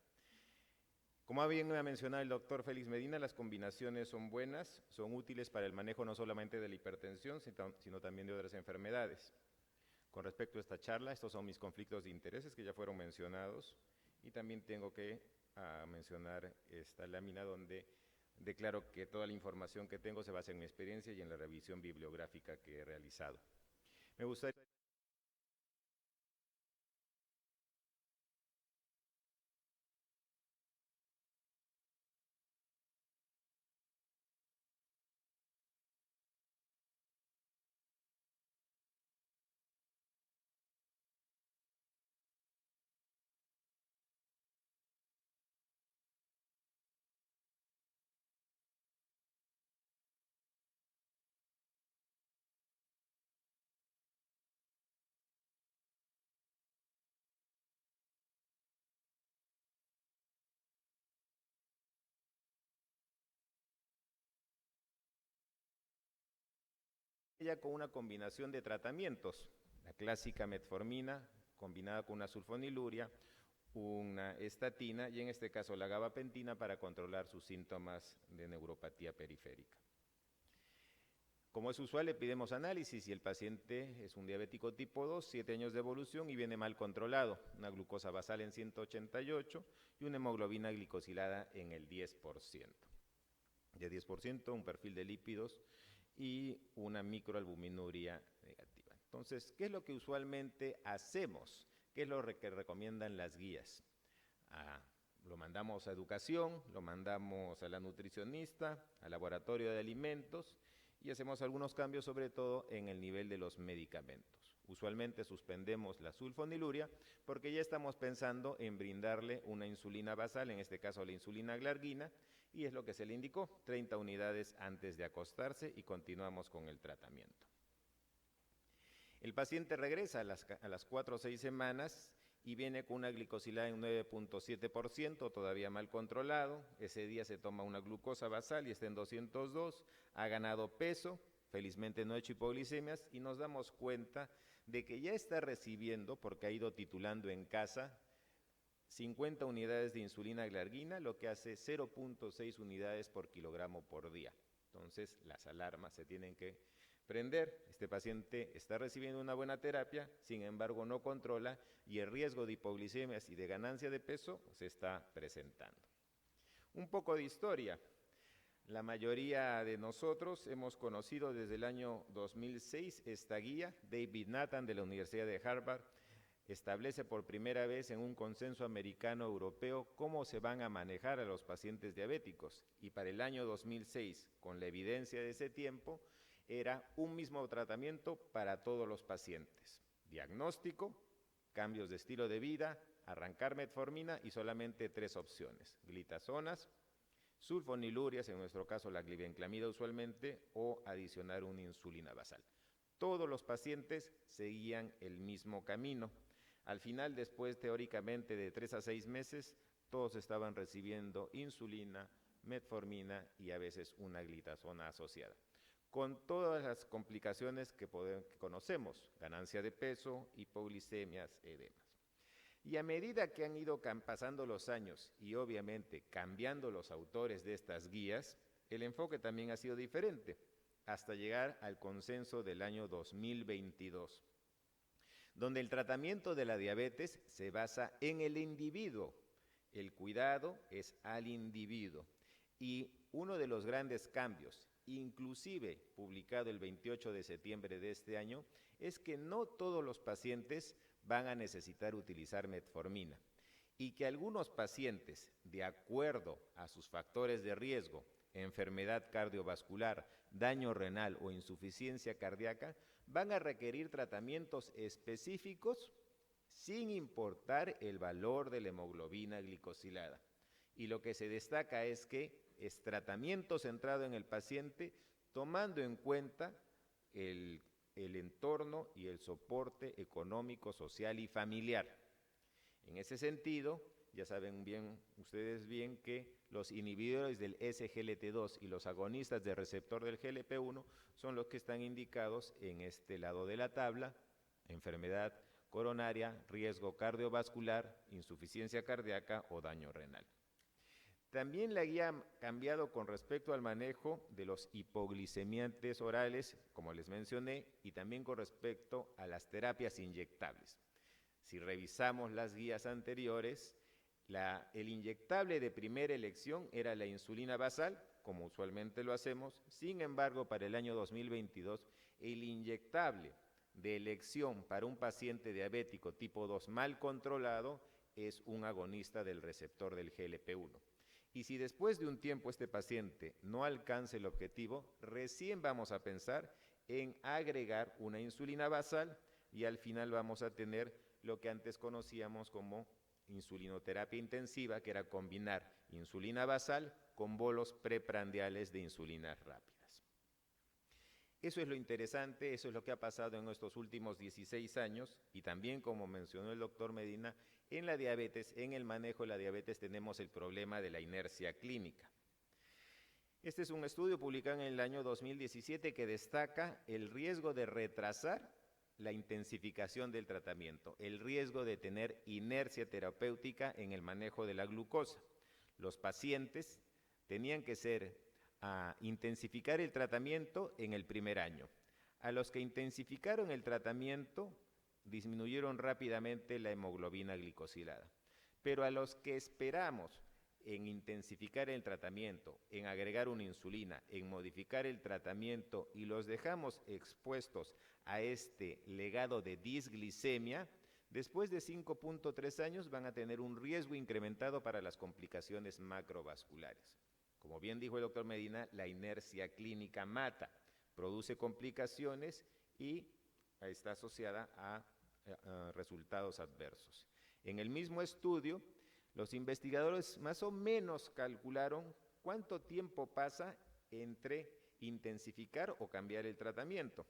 Como bien ha mencionado el doctor Félix Medina, las combinaciones son buenas, son útiles para el manejo no solamente de la hipertensión, sino también de otras enfermedades. Con respecto a esta charla, estos son mis conflictos de intereses que ya fueron mencionados y también tengo que mencionar esta lámina donde declaro que toda la información que tengo se basa en mi experiencia y en la revisión bibliográfica que he realizado. Me gustaría ya con una combinación de tratamientos, la clásica metformina combinada con una sulfoniluria, una estatina y en este caso la gabapentina para controlar sus síntomas de neuropatía periférica. Como es usual, le pedimos análisis y el paciente es un diabético tipo 2, 7 años de evolución y viene mal controlado, una glucosa basal en 188 y una hemoglobina glicosilada en el 10%. De 10%, un perfil de lípidos y una microalbuminuria negativa. Entonces, ¿qué es lo que usualmente hacemos? ¿Qué es lo que recomiendan las guías? Lo mandamos a educación, lo mandamos a la nutricionista, al laboratorio de alimentos y hacemos algunos cambios sobre todo en el nivel de los medicamentos. Usualmente suspendemos la sulfoniluria porque ya estamos pensando en brindarle una insulina basal, en este caso la insulina glargina, y es lo que se le indicó, 30 unidades antes de acostarse y continuamos con el tratamiento. El paciente regresa a las 4 o 6 semanas y viene con una glicosilada en 9.7%, todavía mal controlado. Ese día se toma una glucosa basal y está en 202, ha ganado peso, felizmente no ha hecho hipoglicemias y nos damos cuenta de que ya está recibiendo, porque ha ido titulando en casa, 50 unidades de insulina glargina, lo que hace 0.6 unidades por kilogramo por día. Entonces, las alarmas se tienen que prender. Este paciente está recibiendo una buena terapia, sin embargo no controla y el riesgo de hipoglicemias y de ganancia de peso se está presentando. Un poco de historia. La mayoría de nosotros hemos conocido desde el año 2006 esta guía. David Nathan de la Universidad de Harvard establece por primera vez en un consenso americano-europeo cómo se van a manejar a los pacientes diabéticos. Y para el año 2006, con la evidencia de ese tiempo, era un mismo tratamiento para todos los pacientes. Diagnóstico, cambios de estilo de vida, arrancar metformina y solamente 3 opciones: glitazonas, sulfonilurias, en nuestro caso la glibenclamida usualmente, o adicionar una insulina basal. Todos los pacientes seguían el mismo camino. Al final, después teóricamente de 3 a 6 meses, todos estaban recibiendo insulina, metformina y a veces una glitazona asociada, con todas las complicaciones que conocemos: ganancia de peso, hipoglicemias, edemas. Y a medida que han ido pasando los años y obviamente cambiando los autores de estas guías, el enfoque también ha sido diferente, hasta llegar al consenso del año 2022, donde el tratamiento de la diabetes se basa en el individuo. El cuidado es al individuo. Y uno de los grandes cambios, inclusive publicado el 28 de septiembre de este año, es que no todos los pacientes van a necesitar utilizar metformina y que algunos pacientes, de acuerdo a sus factores de riesgo, enfermedad cardiovascular, daño renal o insuficiencia cardíaca, van a requerir tratamientos específicos sin importar el valor de la hemoglobina glicosilada. Y lo que se destaca es que es tratamiento centrado en el paciente, tomando en cuenta el entorno y el soporte económico, social y familiar. En ese sentido, ya saben ustedes bien que los inhibidores del SGLT2 y los agonistas del receptor del GLP-1 son los que están indicados en este lado de la tabla: enfermedad coronaria, riesgo cardiovascular, insuficiencia cardíaca o daño renal. También la guía ha cambiado con respecto al manejo de los hipoglicemiantes orales, como les mencioné, y también con respecto a las terapias inyectables. Si revisamos las guías anteriores, el inyectable de primera elección era la insulina basal, como usualmente lo hacemos. Sin embargo, para el año 2022, el inyectable de elección para un paciente diabético tipo 2 mal controlado es un agonista del receptor del GLP-1. Y si después de un tiempo este paciente no alcanza el objetivo, recién vamos a pensar en agregar una insulina basal y al final vamos a tener lo que antes conocíamos como insulinoterapia intensiva, que era combinar insulina basal con bolos preprandiales de insulinas rápidas. Eso es lo interesante, eso es lo que ha pasado en estos últimos 16 años y también, como mencionó el doctor Medina, en la diabetes, en el manejo de la diabetes tenemos el problema de la inercia clínica. Este es un estudio publicado en el año 2017 que destaca el riesgo de retrasar la intensificación del tratamiento, el riesgo de tener inercia terapéutica en el manejo de la glucosa. Los pacientes tenían que intensificar el tratamiento en el primer año. A los que intensificaron el tratamiento, disminuyeron rápidamente la hemoglobina glicosilada. Pero a los que esperamos en intensificar el tratamiento, en agregar una insulina, en modificar el tratamiento y los dejamos expuestos a este legado de disglicemia, después de 5.3 años van a tener un riesgo incrementado para las complicaciones macrovasculares. Como bien dijo el doctor Medina, la inercia clínica mata, produce complicaciones y está asociada a resultados adversos. En el mismo estudio, los investigadores más o menos calcularon cuánto tiempo pasa entre intensificar o cambiar el tratamiento.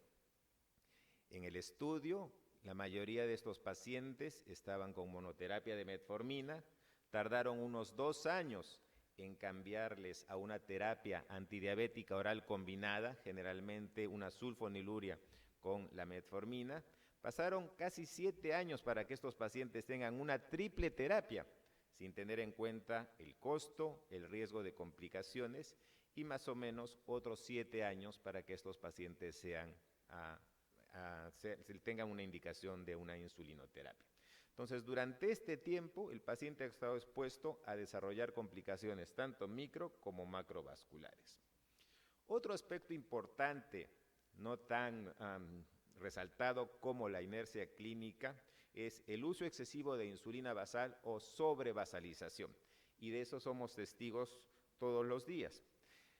En el estudio, la mayoría de estos pacientes estaban con monoterapia de metformina, tardaron unos 2 años en cambiarles a una terapia antidiabética oral combinada, generalmente una sulfoniluria con la metformina. Pasaron casi 7 años para que estos pacientes tengan una triple terapia, sin tener en cuenta el costo, el riesgo de complicaciones, y más o menos otros 7 años para que estos pacientes tengan una indicación de una insulinoterapia. Entonces, durante este tiempo, el paciente ha estado expuesto a desarrollar complicaciones tanto micro como macrovasculares. Otro aspecto importante, no tan resaltado como la inercia clínica, es el uso excesivo de insulina basal o sobrebasalización, y de eso somos testigos todos los días.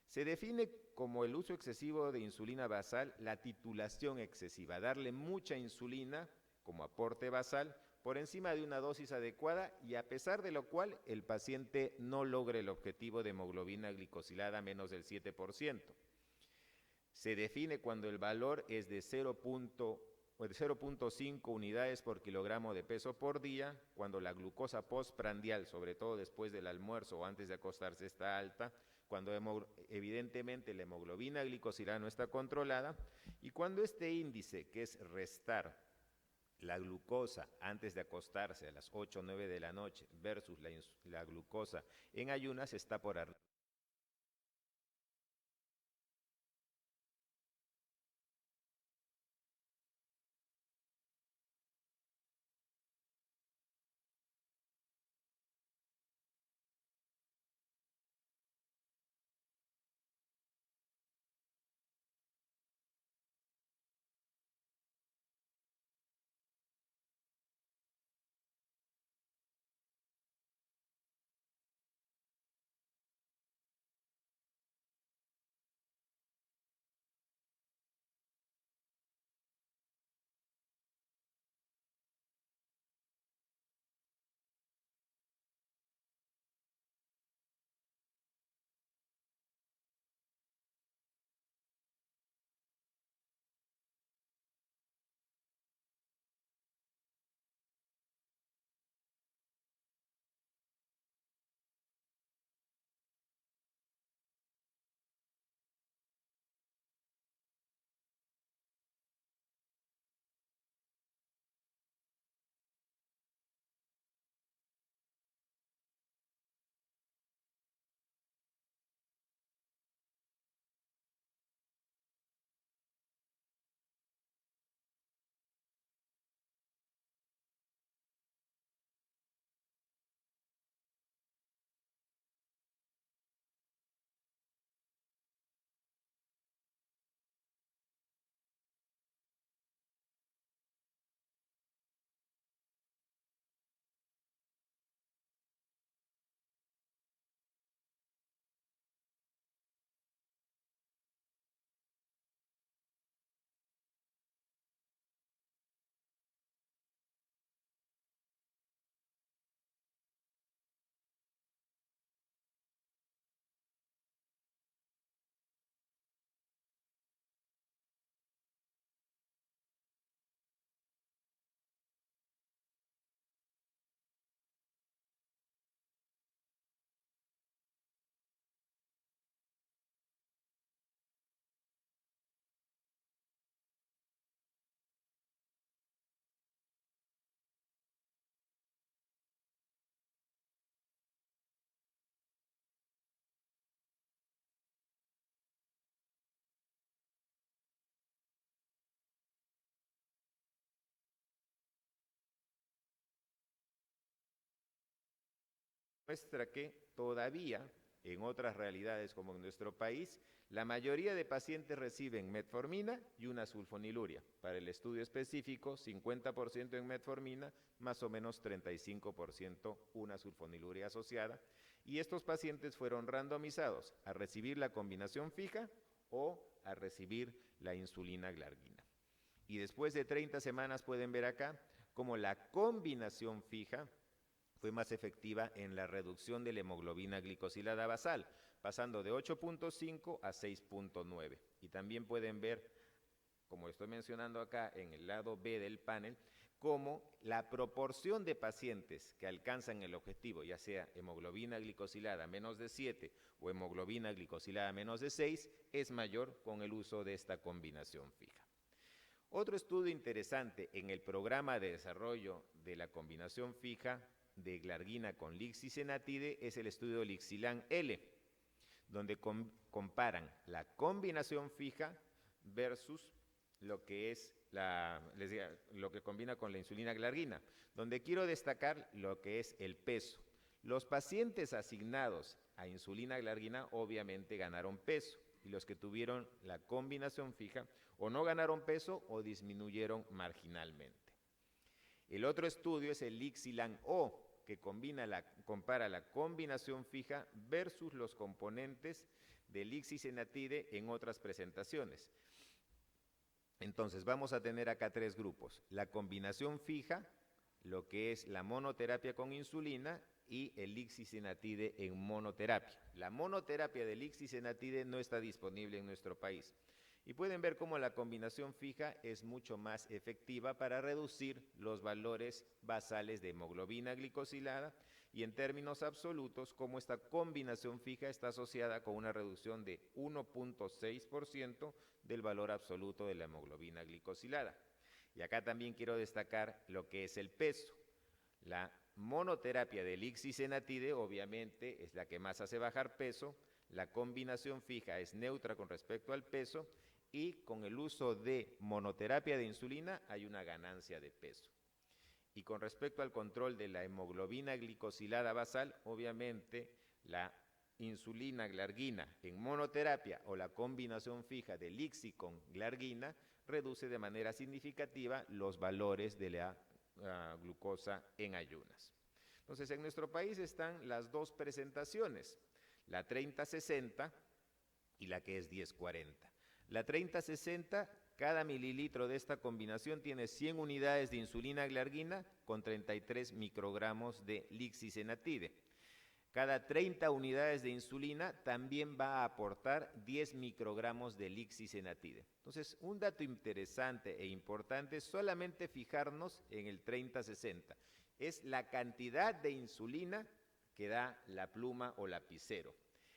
Se define como el uso excesivo de insulina basal la titulación excesiva, darle mucha insulina como aporte basal por encima de una dosis adecuada y a pesar de lo cual el paciente no logra el objetivo de hemoglobina glicosilada menos del 7%. Se define cuando el valor es de 0.5 unidades por kilogramo de peso por día, cuando la glucosa postprandial, sobre todo después del almuerzo o antes de acostarse, está alta, cuando evidentemente la hemoglobina glicosilada no está controlada, y cuando este índice, que es restar la glucosa antes de acostarse a las 8 o 9 de la noche versus la glucosa en ayunas, está por arriba. muestra que todavía en otras realidades como en nuestro país, la mayoría de pacientes reciben metformina y una sulfoniluria. Para el estudio específico, 50% en metformina, más o menos 35% una sulfoniluria asociada. Y estos pacientes fueron randomizados a recibir la combinación fija o a recibir la insulina glargina. Y después de 30 semanas pueden ver acá cómo la combinación fija fue más efectiva en la reducción de la hemoglobina glicosilada basal, pasando de 8.5 a 6.9. Y también pueden ver, como estoy mencionando acá en el lado B del panel, cómo la proporción de pacientes que alcanzan el objetivo, ya sea hemoglobina glicosilada menos de 7 o hemoglobina glicosilada menos de 6, es mayor con el uso de esta combinación fija. Otro estudio interesante en el programa de desarrollo de la combinación fija de glargina con lixisenatide es el estudio Lixilan-L, donde comparan la combinación fija versus lo que es lo que combina con la insulina glargina, donde quiero destacar lo que es el peso. Los pacientes asignados a insulina glargina obviamente ganaron peso, y los que tuvieron la combinación fija o no ganaron peso o disminuyeron marginalmente. El otro estudio es el Lixilan-O, que compara la combinación fija versus los componentes de lixisenatide en otras presentaciones. Entonces vamos a tener acá tres grupos: la combinación fija, lo que es la monoterapia con insulina, y el lixisenatide en monoterapia. La monoterapia de lixisenatide no está disponible en nuestro país. Y pueden ver cómo la combinación fija es mucho más efectiva para reducir los valores basales de hemoglobina glicosilada, y en términos absolutos, cómo esta combinación fija está asociada con una reducción de 1.6% del valor absoluto de la hemoglobina glicosilada. Y acá también quiero destacar lo que es el peso. La monoterapia de lixisenatide obviamente es la que más hace bajar peso, la combinación fija es neutra con respecto al peso, y con el uso de monoterapia de insulina hay una ganancia de peso. Y con respecto al control de la hemoglobina glicosilada basal, obviamente la insulina glargina en monoterapia o la combinación fija de lixi con glargina reduce de manera significativa los valores de la glucosa en ayunas. Entonces, en nuestro país están las dos presentaciones, la 30-60 y la que es 10-40. La 30-60, cada mililitro de esta combinación tiene 100 unidades de insulina glargina con 33 microgramos de lixisenatide. Cada 30 unidades de insulina también va a aportar 10 microgramos de lixisenatide. Entonces, un dato interesante e importante es solamente fijarnos en el 30-60. Es la cantidad de insulina que da la pluma o lapicero.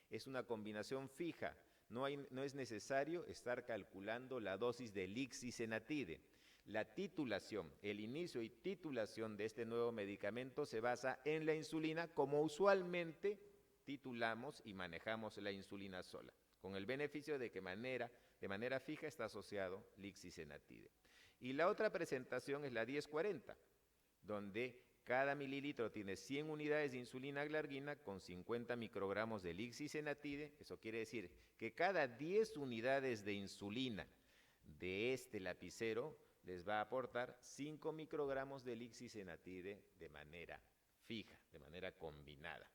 Es una combinación fija. No es necesario estar calculando la dosis de lixisenatide. La titulación, el inicio y titulación de este nuevo medicamento se basa en la insulina, como usualmente titulamos y manejamos la insulina sola, con el beneficio de que de manera fija está asociado lixisenatide. Y la otra presentación es la 10-40, donde cada mililitro tiene 100 unidades de insulina glargina con 50 microgramos de lixisenatide. Eso quiere decir que cada 10 unidades de insulina de este lapicero les va a aportar 5 microgramos de lixisenatide de manera fija, de manera combinada.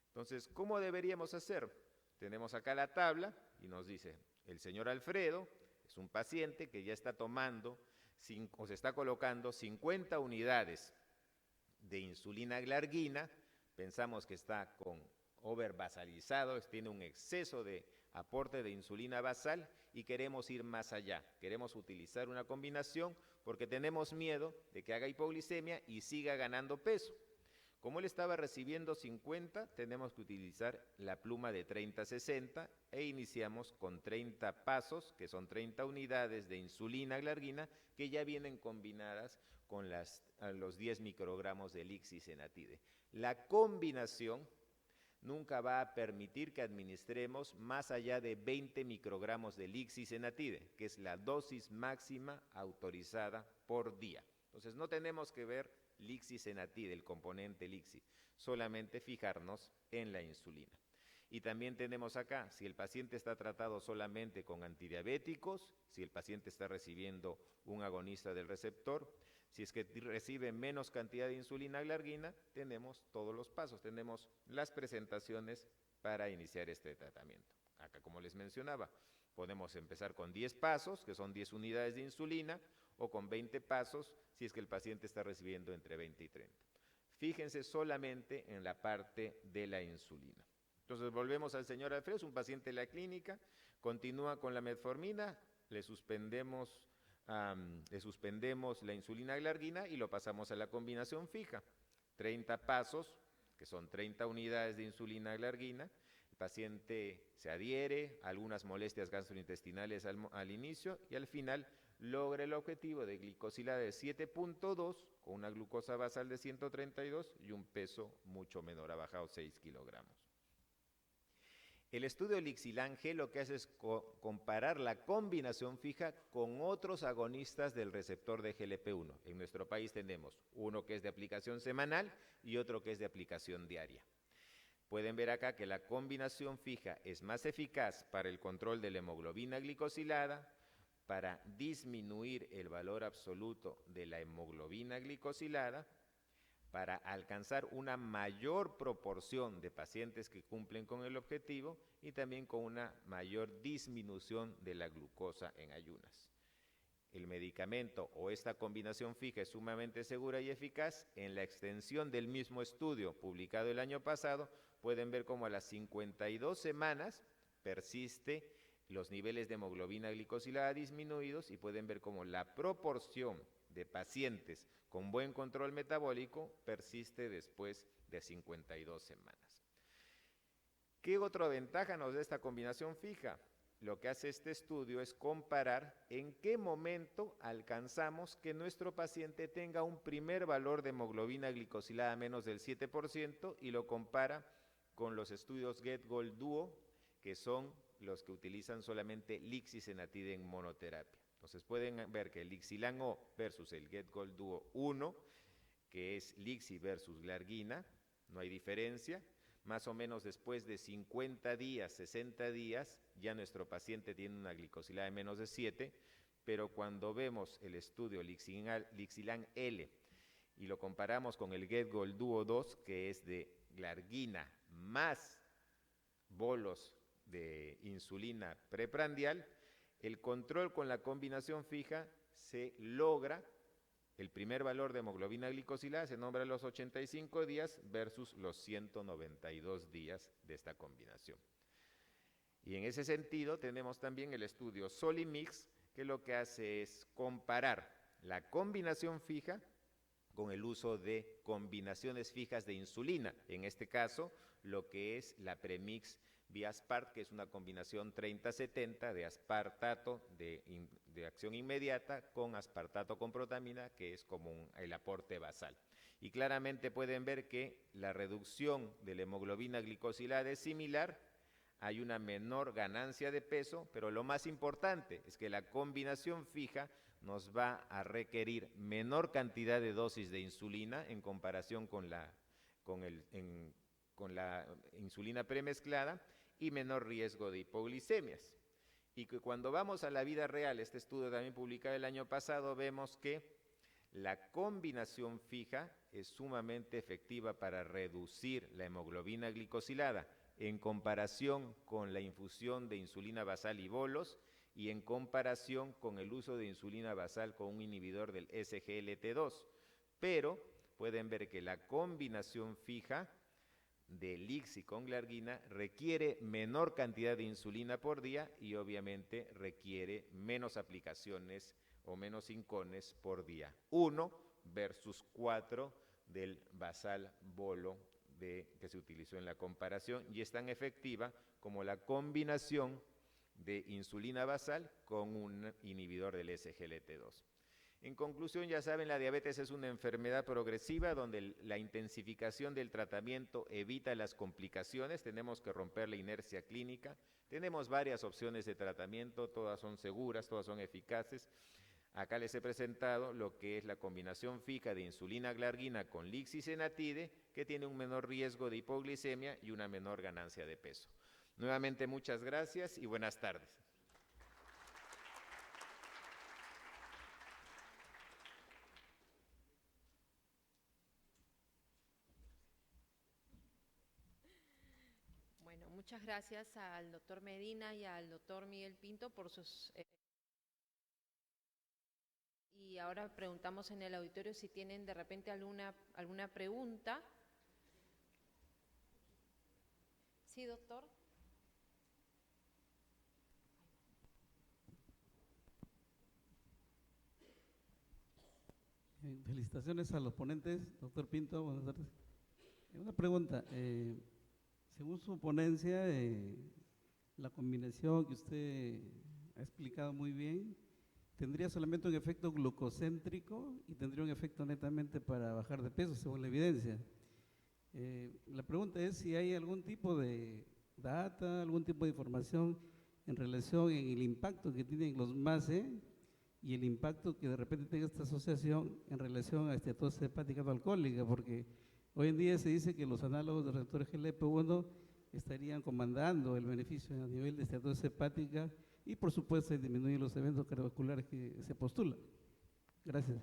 Entonces, ¿cómo deberíamos hacer? Tenemos acá la tabla y nos dice, el señor Alfredo es un paciente que ya está tomando o se está colocando 50 unidades de insulina glargina. Pensamos que está con overbasalizado, tiene un exceso de aporte de insulina basal y queremos ir más allá. Queremos utilizar una combinación porque tenemos miedo de que haga hipoglicemia y siga ganando peso. Como él estaba recibiendo 50, tenemos que utilizar la pluma de 30-60 e iniciamos con 30 pasos, que son 30 unidades de insulina glargina, que ya vienen combinadas con los 10 microgramos de lixisenatide. La combinación nunca va a permitir que administremos más allá de 20 microgramos de lixisenatide, que es la dosis máxima autorizada por día. Entonces no tenemos que ver Lixi-Senatide, el componente Lixi, solamente fijarnos en la insulina. Y también tenemos acá, si el paciente está tratado solamente con antidiabéticos, si el paciente está recibiendo un agonista del receptor, si es que recibe menos cantidad de insulina glargina, tenemos todos los pasos, tenemos las presentaciones para iniciar este tratamiento. Acá, como les mencionaba, podemos empezar con 10 pasos, que son 10 unidades de insulina, o con 20 pasos, si es que el paciente está recibiendo entre 20 y 30. Fíjense solamente en la parte de la insulina. Entonces volvemos al señor Alfredo, es un paciente de la clínica, continúa con la metformina, le suspendemos la insulina glargina y lo pasamos a la combinación fija. 30 pasos, que son 30 unidades de insulina glargina, el paciente se adhiere a algunas molestias gastrointestinales al inicio y al final logra el objetivo de glicosilada de 7.2 con una glucosa basal de 132 y un peso mucho menor, ha bajado 6 kilogramos. El estudio Lixilan-G lo que hace es comparar la combinación fija con otros agonistas del receptor de GLP-1. En nuestro país tenemos uno que es de aplicación semanal y otro que es de aplicación diaria. Pueden ver acá que la combinación fija es más eficaz para el control de la hemoglobina glicosilada, para disminuir el valor absoluto de la hemoglobina glicosilada, para alcanzar una mayor proporción de pacientes que cumplen con el objetivo y también con una mayor disminución de la glucosa en ayunas. El medicamento o esta combinación fija es sumamente segura y eficaz. En la extensión del mismo estudio publicado el año pasado, pueden ver cómo a las 52 semanas persiste los niveles de hemoglobina glicosilada disminuidos y pueden ver cómo la proporción de pacientes con buen control metabólico persiste después de 52 semanas. ¿Qué otra ventaja nos da esta combinación fija? Lo que hace este estudio es comparar en qué momento alcanzamos que nuestro paciente tenga un primer valor de hemoglobina glicosilada menos del 7% y lo compara con los estudios GetGold-Duo, que son los que utilizan solamente Lixi-Senatide en monoterapia. Entonces pueden ver que el Lixilan-O versus el GetGold-Duo 1, que es Lixi versus glargina, no hay diferencia. Más o menos después de 50 días, 60 días, ya nuestro paciente tiene una glicosilada de menos de 7, pero cuando vemos el estudio Lixilan-L y lo comparamos con el GetGold-Duo 2, que es de glargina más bolos de insulina preprandial, el control con la combinación fija se logra, el primer valor de hemoglobina glicosilada se nombra a los 85 días versus los 192 días de esta combinación. Y en ese sentido tenemos también el estudio Solimix, que lo que hace es comparar la combinación fija con el uso de combinaciones fijas de insulina, en este caso lo que es la Premix Viaspart, que es una combinación 30-70 de aspartato de acción inmediata con aspartato con protamina, que es como el aporte basal. Y claramente pueden ver que la reducción de la hemoglobina glicosilada es similar, hay una menor ganancia de peso, pero lo más importante es que la combinación fija nos va a requerir menor cantidad de dosis de insulina en comparación con la insulina premezclada y menor riesgo de hipoglicemias. Y que cuando vamos a la vida real, este estudio también publicado el año pasado, vemos que la combinación fija es sumamente efectiva para reducir la hemoglobina glicosilada en comparación con la infusión de insulina basal y bolos y en comparación con el uso de insulina basal con un inhibidor del SGLT2. Pero pueden ver que la combinación fija de Lixi con glargina requiere menor cantidad de insulina por día y obviamente requiere menos aplicaciones o menos incones por día. 1 versus 4 del basal bolo que se utilizó en la comparación y es tan efectiva como la combinación de insulina basal con un inhibidor del SGLT2. En conclusión, ya saben, la diabetes es una enfermedad progresiva donde la intensificación del tratamiento evita las complicaciones, tenemos que romper la inercia clínica, tenemos varias opciones de tratamiento, todas son seguras, todas son eficaces. Acá les he presentado lo que es la combinación fija de insulina glargina con lixisenatide, que tiene un menor riesgo de hipoglicemia y una menor ganancia de peso. Nuevamente, muchas gracias y buenas tardes. Bueno, muchas gracias al doctor Medina y al doctor Miguel Pinto por sus... y ahora preguntamos en el auditorio si tienen de repente alguna pregunta. Sí, doctor. Felicitaciones a los ponentes, doctor Pinto, buenas tardes. Una pregunta, según su ponencia, la combinación que usted ha explicado muy bien, tendría solamente un efecto glucocéntrico y tendría un efecto netamente para bajar de peso, según la evidencia. La pregunta es si hay algún tipo de data, algún tipo de información en relación en el impacto que tienen los MASE y el impacto que de repente tenga esta asociación en relación a esteatosis hepática no alcohólica, porque hoy en día se dice que los análogos de receptores GLP-1 estarían comandando el beneficio a nivel de esteatosis hepática y por supuesto disminuir los eventos cardiovasculares que se postulan. Gracias.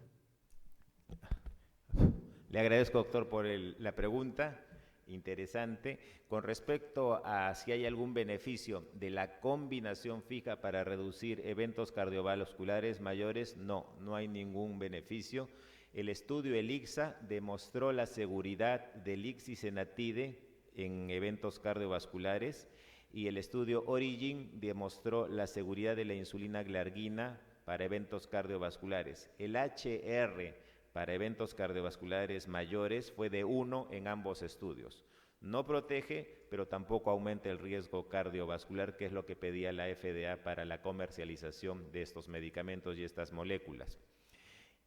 Le agradezco, doctor, por la pregunta interesante. Con respecto a si hay algún beneficio de la combinación fija para reducir eventos cardiovasculares mayores, no hay ningún beneficio. El estudio ELIXA demostró la seguridad del lixisenatide en eventos cardiovasculares y el estudio ORIGIN demostró la seguridad de la insulina glargina para eventos cardiovasculares. El HR para eventos cardiovasculares mayores fue de 1 en ambos estudios. No protege, pero tampoco aumenta el riesgo cardiovascular, que es lo que pedía la FDA para la comercialización de estos medicamentos y estas moléculas.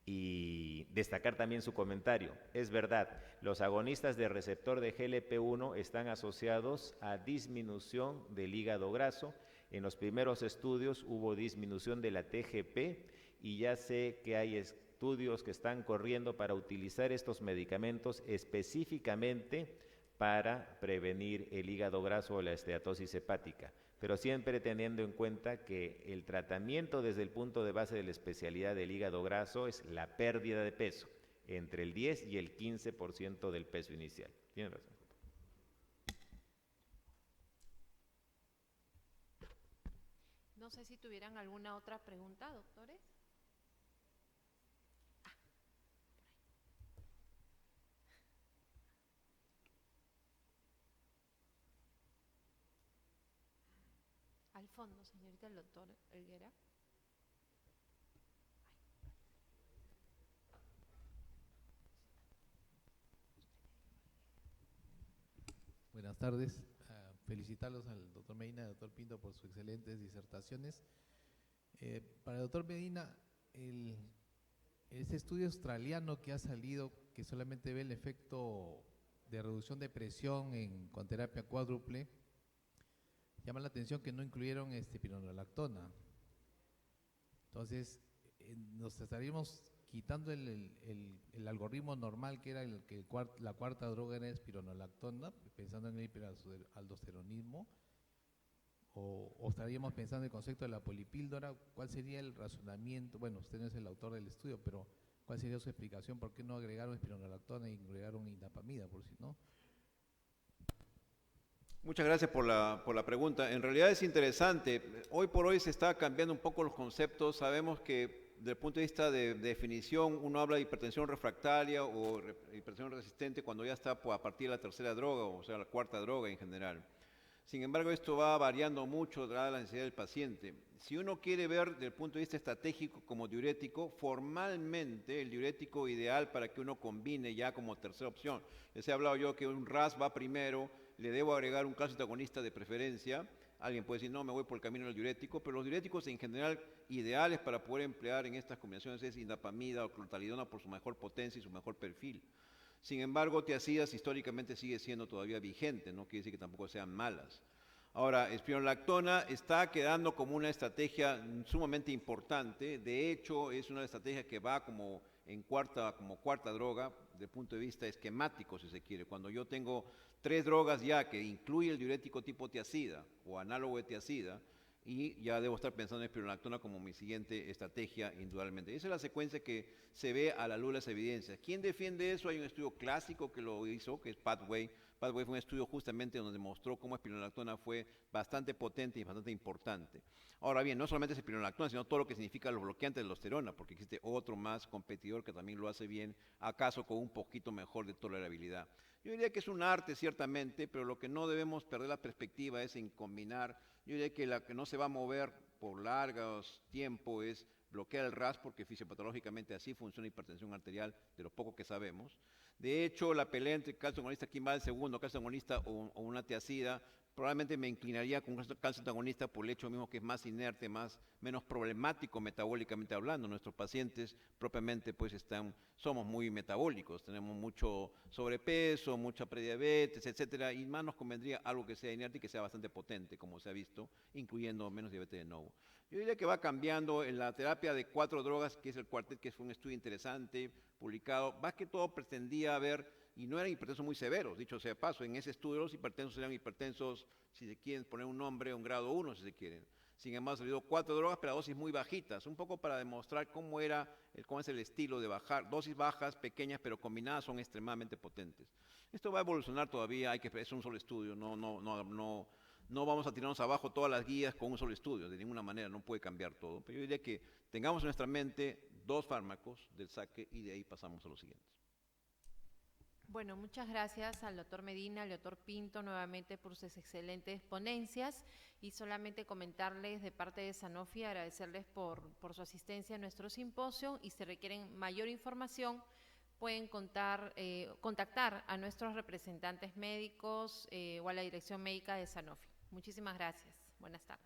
Y destacar también su comentario. Es verdad, los agonistas de receptor de GLP-1 están asociados a disminución del hígado graso. En los primeros estudios hubo disminución de la TGP y ya sé que hay estudios que están corriendo para utilizar estos medicamentos específicamente para prevenir el hígado graso o la esteatosis hepática, pero siempre teniendo en cuenta que el tratamiento desde el punto de base de la especialidad del hígado graso es la pérdida de peso, entre el 10 y el 15% del peso inicial. Tiene razón. No sé si tuvieran alguna otra pregunta, doctores. Al fondo, señorita, el doctor Helguera. Buenas tardes. Felicitarlos al doctor Medina y al doctor Pinto por sus excelentes disertaciones. Para el doctor Medina, ese estudio australiano que ha salido, que solamente ve el efecto de reducción de presión con terapia cuádruple, llama la atención que no incluyeron pironolactona. Entonces, nos estaríamos quitando el algoritmo normal, que era la cuarta droga era espironolactona, pensando en el hiperaldosteronismo, o estaríamos pensando en el concepto de la polipíldora. ¿Cuál sería el razonamiento? Bueno, usted no es el autor del estudio, pero ¿cuál sería su explicación? ¿Por qué no agregaron espironolactona y agregaron indapamida, por si no? Muchas gracias por la pregunta. En realidad es interesante. Hoy por hoy se está cambiando un poco los conceptos. Sabemos que desde el punto de vista de definición, uno habla de hipertensión refractaria o hipertensión resistente cuando ya está a partir de la tercera droga, o sea, la cuarta droga en general. Sin embargo, esto va variando mucho dada la necesidad del paciente. Si uno quiere ver desde el punto de vista estratégico como diurético, formalmente el diurético ideal para que uno combine ya como tercera opción. Les he hablado yo que un RAS va primero, le debo agregar un calcio antagonista de preferencia. Alguien puede decir, no, me voy por el camino del diurético, pero los diuréticos en general ideales para poder emplear en estas combinaciones es indapamida o clontalidona por su mejor potencia y su mejor perfil. Sin embargo, tiazidas históricamente sigue siendo todavía vigente, no quiere decir que tampoco sean malas. Ahora, espironolactona está quedando como una estrategia sumamente importante. De hecho, es una estrategia que va como cuarta droga, desde el punto de vista esquemático, si se quiere. Cuando yo tengo 3 drogas ya que incluye el diurético tipo tiazida o análogo de tiazida, y ya debo estar pensando en espironolactona como mi siguiente estrategia, indudablemente. Esa es la secuencia que se ve a la luz de las evidencias. ¿Quién defiende eso? Hay un estudio clásico que lo hizo, que es Pathway. Pathway fue un estudio justamente donde demostró cómo espironolactona fue bastante potente y bastante importante. Ahora bien, no solamente es espironolactona, sino todo lo que significa los bloqueantes de aldosterona, porque existe otro más competidor que también lo hace bien, acaso con un poquito mejor de tolerabilidad. Yo diría que es un arte, ciertamente, pero lo que no debemos perder la perspectiva es en combinar. Yo diría que la que no se va a mover por largos tiempo es bloquear el RAS, porque fisiopatológicamente así funciona la hipertensión arterial, de lo poco que sabemos. De hecho, la pelea entre calcio antagonista, quién va el segundo, calcio antagonista o una tiazida, probablemente me inclinaría con un calcio antagonista por el hecho mismo que es más inerte, menos problemático metabólicamente hablando. Nuestros pacientes propiamente pues somos muy metabólicos, tenemos mucho sobrepeso, mucha prediabetes, etcétera, y más nos convendría algo que sea inerte y que sea bastante potente, como se ha visto, incluyendo menos diabetes de novo. Yo diría que va cambiando en la terapia de 4 drogas, que es el cuartet, que fue un estudio interesante, publicado, más que todo pretendía ver, y no eran hipertensos muy severos, dicho sea de paso, en ese estudio los hipertensos eran hipertensos, si se quieren poner un nombre, un grado 1 si se quieren. Sin embargo, salió 4 drogas, pero a dosis muy bajitas, un poco para demostrar cómo es el estilo de bajar, dosis bajas, pequeñas, pero combinadas son extremadamente potentes. Esto va a evolucionar todavía, es un solo estudio, no vamos a tirarnos abajo todas las guías con un solo estudio, de ninguna manera, no puede cambiar todo. Pero yo diría que tengamos en nuestra mente 2 fármacos del saque y de ahí pasamos a los siguientes. Bueno, muchas gracias al doctor Medina, al doctor Pinto nuevamente por sus excelentes ponencias, y solamente comentarles de parte de Sanofi, agradecerles por su asistencia a nuestro simposio, y si requieren mayor información pueden contactar a nuestros representantes médicos o a la dirección médica de Sanofi. Muchísimas gracias. Buenas tardes.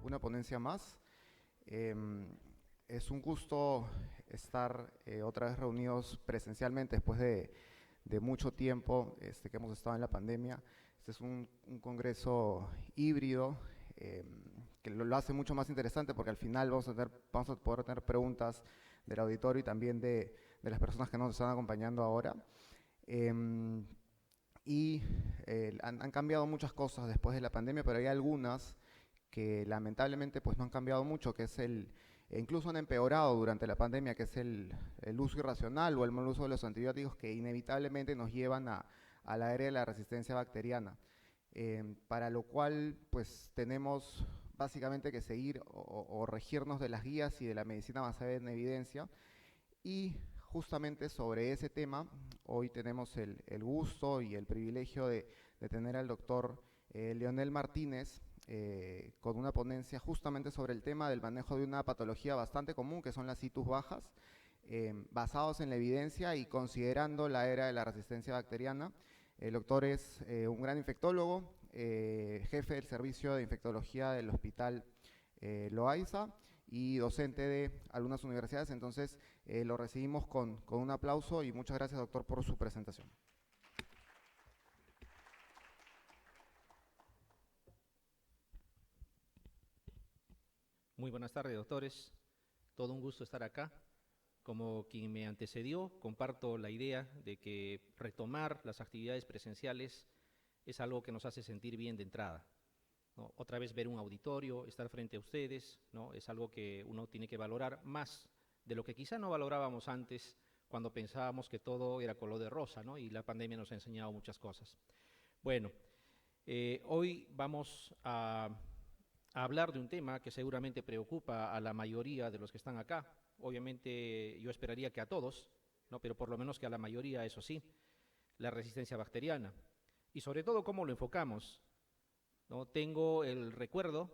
Una ponencia más. Es un gusto estar otra vez reunidos presencialmente después de mucho tiempo que hemos estado en la pandemia. Este es un congreso híbrido que lo hace mucho más interesante porque al final vamos a poder tener preguntas del auditorio y también de las personas que nos están acompañando ahora. Han cambiado muchas cosas después de la pandemia, pero hay algunas que lamentablemente pues no han cambiado mucho, que es incluso han empeorado durante la pandemia, que es el uso irracional o el mal uso de los antibióticos, que inevitablemente nos llevan a la era de la resistencia bacteriana, para lo cual pues tenemos básicamente que seguir o regirnos de las guías y de la medicina basada en evidencia. Y justamente sobre ese tema, hoy tenemos el gusto y el privilegio de tener al doctor Leonel Martínez con una ponencia justamente sobre el tema del manejo de una patología bastante común, que son las situs bajas, basados en la evidencia y considerando la era de la resistencia bacteriana. El doctor es un gran infectólogo, jefe del servicio de infectología del Hospital Loaiza y docente de algunas universidades. Entonces lo recibimos con un aplauso y muchas gracias, doctor, por su presentación. Muy buenas tardes, doctores. Todo un gusto estar acá. Como quien me antecedió, comparto la idea de que retomar las actividades presenciales es algo que nos hace sentir bien de entrada, ¿no? Otra vez ver un auditorio, estar frente a ustedes, ¿no? Es algo que uno tiene que valorar más de lo que quizá no valorábamos antes cuando pensábamos que todo era color de rosa, ¿no? Y la pandemia nos ha enseñado muchas cosas. Bueno, hoy vamos a hablar de un tema que seguramente preocupa a la mayoría de los que están acá. Obviamente yo esperaría que a todos, ¿no? Pero por lo menos que a la mayoría, eso sí, la resistencia bacteriana. Y sobre todo cómo lo enfocamos, ¿no? Tengo el recuerdo,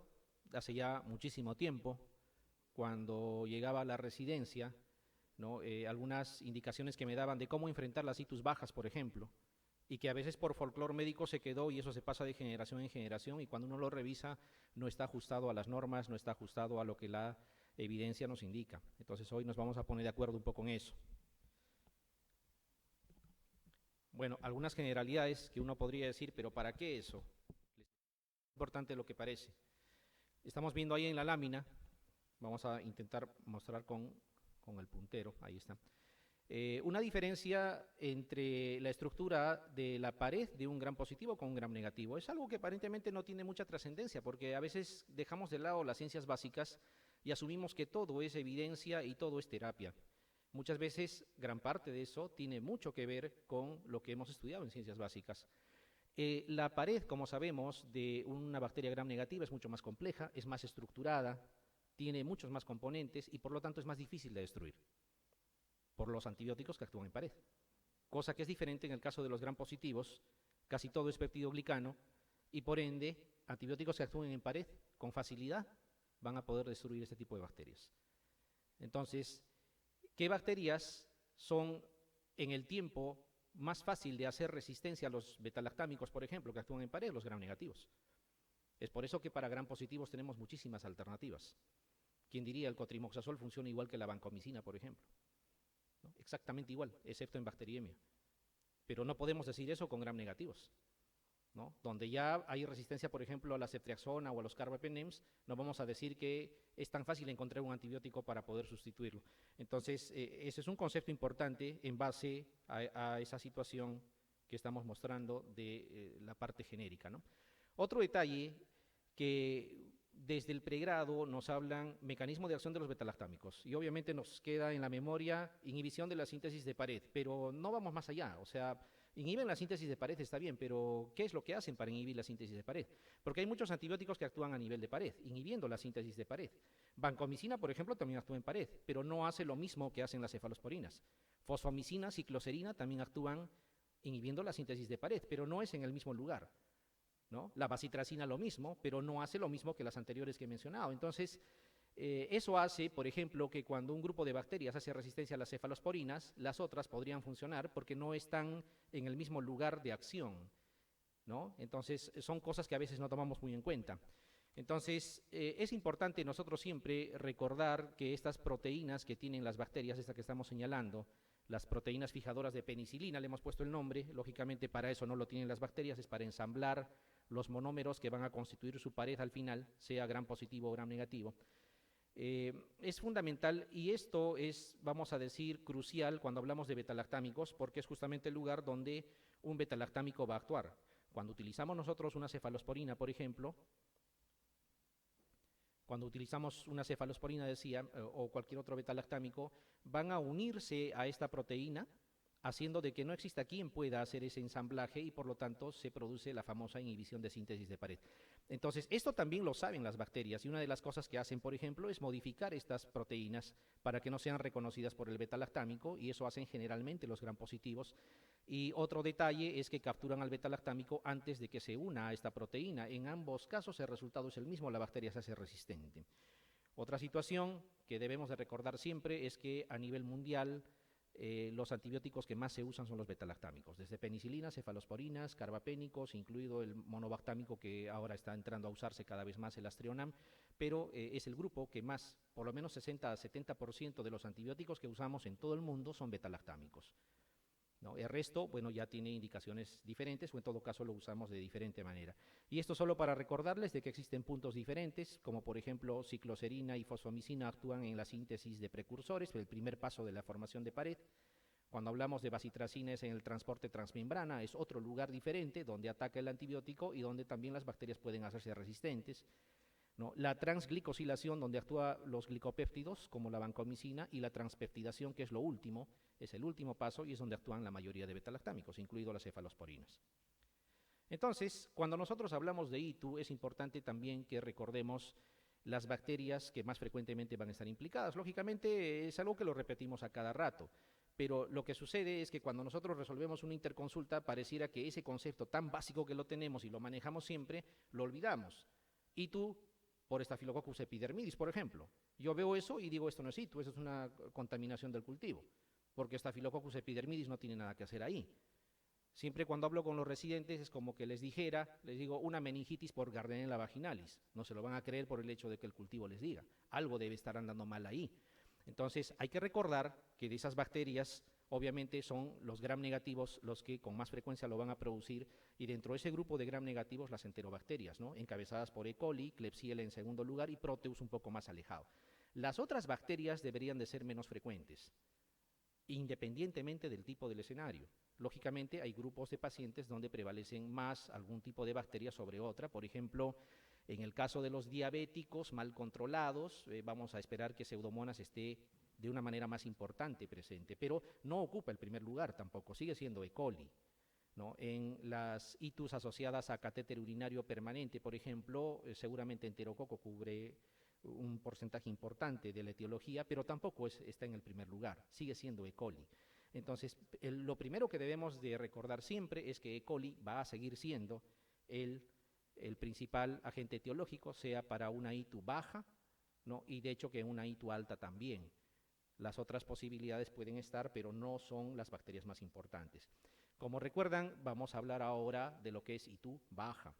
hace ya muchísimo tiempo, cuando llegaba a la residencia, ¿no? Algunas indicaciones que me daban de cómo enfrentar las situs bajas, por ejemplo, y que a veces por folclore médico se quedó y eso se pasa de generación en generación y cuando uno lo revisa no está ajustado a las normas, no está ajustado a lo que la evidencia nos indica. Entonces hoy nos vamos a poner de acuerdo un poco en eso. Bueno, algunas generalidades que uno podría decir, pero ¿para qué eso? Es importante lo que parece. Estamos viendo ahí en la lámina, vamos a intentar mostrar con el puntero, ahí está. Una diferencia entre la estructura de la pared de un gram positivo con un gram negativo. Es algo que aparentemente no tiene mucha trascendencia, porque a veces dejamos de lado las ciencias básicas y asumimos que todo es evidencia y todo es terapia. Muchas veces, gran parte de eso tiene mucho que ver con lo que hemos estudiado en ciencias básicas. La pared, como sabemos, de una bacteria gram negativa es mucho más compleja, es más estructurada, tiene muchos más componentes y por lo tanto es más difícil de destruir por los antibióticos que actúan en pared. Cosa que es diferente en el caso de los gram positivos, casi todo es peptidoglicano y por ende antibióticos que actúen en pared con facilidad van a poder destruir este tipo de bacterias. Entonces, ¿qué bacterias son en el tiempo más fácil de hacer resistencia a los betalactámicos, por ejemplo, que actúan en pared? Los gram negativos. Es por eso que para gram positivos tenemos muchísimas alternativas. ¿Quién diría el cotrimoxazol funciona igual que la vancomicina, por ejemplo? ¿No? Exactamente igual, excepto en bacteriemia. Pero no podemos decir eso con gram negativos, ¿no? Donde ya hay resistencia, por ejemplo, a la ceftriaxona o a los carbapenems, no vamos a decir que es tan fácil encontrar un antibiótico para poder sustituirlo. Entonces, ese es un concepto importante en base a esa situación que estamos mostrando de la parte genérica, ¿no? Otro detalle que desde el pregrado nos hablan mecanismo de acción de los betalactámicos y obviamente nos queda en la memoria inhibición de la síntesis de pared, pero no vamos más allá, o sea, inhiben la síntesis de pared, está bien, pero ¿qué es lo que hacen para inhibir la síntesis de pared? Porque hay muchos antibióticos que actúan a nivel de pared, inhibiendo la síntesis de pared. Vancomicina, por ejemplo, también actúa en pared, pero no hace lo mismo que hacen las cefalosporinas. Fosfomicina, cicloserina también actúan inhibiendo la síntesis de pared, pero no es en el mismo lugar, ¿no? La bacitracina lo mismo, pero no hace lo mismo que las anteriores que he mencionado. Entonces, eso hace, por ejemplo, que cuando un grupo de bacterias hace resistencia a las cefalosporinas, las otras podrían funcionar porque no están en el mismo lugar de acción, ¿no? Entonces, son cosas que a veces no tomamos muy en cuenta. Entonces, es importante nosotros siempre recordar que estas proteínas que tienen las bacterias, esta que estamos señalando, las proteínas fijadoras de penicilina, le hemos puesto el nombre, lógicamente para eso no lo tienen las bacterias, es para ensamblar los monómeros que van a constituir su pared al final, sea gram positivo o gram negativo. Es fundamental y esto es, vamos a decir, crucial cuando hablamos de betalactámicos porque es justamente el lugar donde un betalactámico va a actuar. Cuando utilizamos nosotros una cefalosporina, por ejemplo, decía, o cualquier otro betalactámico, van a unirse a esta proteína haciendo de que no exista quien pueda hacer ese ensamblaje y por lo tanto se produce la famosa inhibición de síntesis de pared. Entonces, esto también lo saben las bacterias y una de las cosas que hacen, por ejemplo, es modificar estas proteínas para que no sean reconocidas por el beta-lactámico y eso hacen generalmente los gram positivos. Y otro detalle es que capturan al beta-lactámico antes de que se una a esta proteína. En ambos casos el resultado es el mismo, la bacteria se hace resistente. Otra situación que debemos de recordar siempre es que a nivel mundial los antibióticos que más se usan son los betalactámicos, desde penicilinas, cefalosporinas, carbapénicos, incluido el monobactámico que ahora está entrando a usarse cada vez más, el Astrionam, pero es el grupo que más, por lo menos 60 a 70% de los antibióticos que usamos en todo el mundo son betalactámicos. ¿No? El resto, bueno, ya tiene indicaciones diferentes o en todo caso lo usamos de diferente manera. Y esto solo para recordarles de que existen puntos diferentes, como por ejemplo cicloserina y fosfomicina actúan en la síntesis de precursores, el primer paso de la formación de pared. Cuando hablamos de bacitracina es en el transporte transmembrana, es otro lugar diferente donde ataca el antibiótico y donde también las bacterias pueden hacerse resistentes. ¿No? La transglicosilación, donde actúan los glicopéptidos, como la vancomicina, y la transpeptidación, que es lo último, es el último paso y es donde actúan la mayoría de betalactámicos, incluido las cefalosporinas. Entonces, cuando nosotros hablamos de ITU, es importante también que recordemos las bacterias que más frecuentemente van a estar implicadas. Lógicamente, es algo que lo repetimos a cada rato, pero lo que sucede es que cuando nosotros resolvemos una interconsulta, pareciera que ese concepto tan básico que lo tenemos y lo manejamos siempre, lo olvidamos. ITU por Staphylococcus epidermidis, por ejemplo. Yo veo eso y digo, esto no es ITU, eso es una contaminación del cultivo, porque Staphylococcus epidermidis no tiene nada que hacer ahí. Siempre cuando hablo con los residentes es como que les digo una meningitis por Gardnerella vaginalis. No se lo van a creer por el hecho de que el cultivo les diga. Algo debe estar andando mal ahí. Entonces hay que recordar que de esas bacterias obviamente son los gram negativos los que con más frecuencia lo van a producir y dentro de ese grupo de gram negativos las enterobacterias, ¿no? Encabezadas por E. coli, Klebsiella en segundo lugar y Proteus un poco más alejado. Las otras bacterias deberían de ser menos frecuentes, independientemente del tipo del escenario. Lógicamente hay grupos de pacientes donde prevalecen más algún tipo de bacteria sobre otra, por ejemplo, en el caso de los diabéticos mal controlados, vamos a esperar que Pseudomonas esté de una manera más importante presente, pero no ocupa el primer lugar tampoco, sigue siendo E. coli. ¿No? En las ITUs asociadas a catéter urinario permanente, por ejemplo, seguramente enterococo cubre un porcentaje importante de la etiología, pero tampoco está en el primer lugar, sigue siendo E. coli. Entonces, lo primero que debemos de recordar siempre es que E. coli va a seguir siendo el principal agente etiológico, sea para una ITU baja, ¿no? Y de hecho que una ITU alta también. Las otras posibilidades pueden estar, pero no son las bacterias más importantes. Como recuerdan, vamos a hablar ahora de lo que es ITU baja.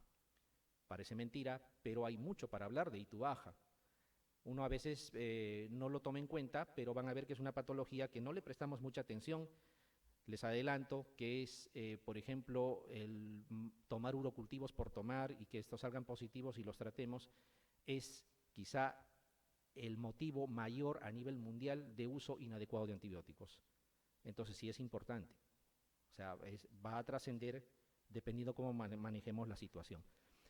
Parece mentira, pero hay mucho para hablar de ITU baja. Uno a veces no lo toma en cuenta, pero van a ver que es una patología que no le prestamos mucha atención. Les adelanto que es, por ejemplo, el tomar urocultivos por tomar y que estos salgan positivos y los tratemos, es quizá el motivo mayor a nivel mundial de uso inadecuado de antibióticos. Entonces sí es importante. O sea, va a trascender dependiendo cómo manejemos la situación.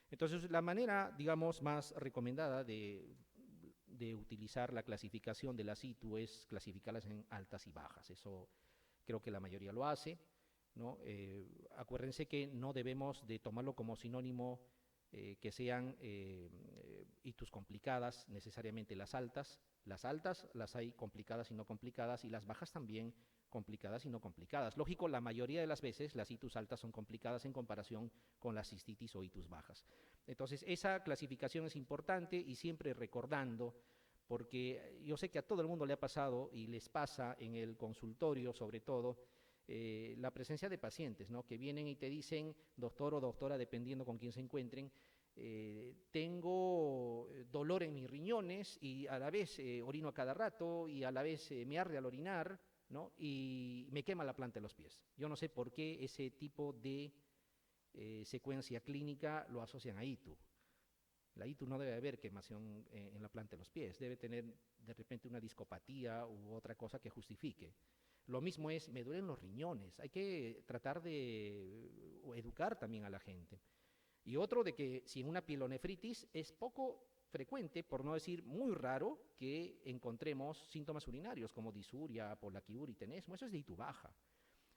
Entonces la manera, digamos, más recomendada de utilizar la clasificación de las ITU es clasificarlas en altas y bajas. Eso creo que la mayoría lo hace, ¿no? Acuérdense que no debemos de tomarlo como sinónimo que sean ITUs complicadas, necesariamente las altas las hay complicadas y no complicadas, y las bajas también complicadas y no complicadas. Lógico, la mayoría de las veces las ITUs altas son complicadas en comparación con las cistitis o ITUs bajas. Entonces, esa clasificación es importante y siempre recordando, porque yo sé que a todo el mundo le ha pasado y les pasa en el consultorio sobre todo, la presencia de pacientes, ¿no? Que vienen y te dicen, doctor o doctora, dependiendo con quién se encuentren, tengo dolor en mis riñones y a la vez orino a cada rato y a la vez me arde al orinar, ¿no? Y me quema la planta de los pies. Yo no sé por qué ese tipo de secuencia clínica lo asocian a ITU. La ITU no debe haber quemación en la planta de los pies, debe tener de repente una discopatía u otra cosa que justifique. Lo mismo es, me duelen los riñones, hay que tratar de educar también a la gente. Y otro de que si en una pielonefritis es poco frecuente, por no decir muy raro, que encontremos síntomas urinarios como disuria, polaquiuria y tenesmo, eso es de ITU baja.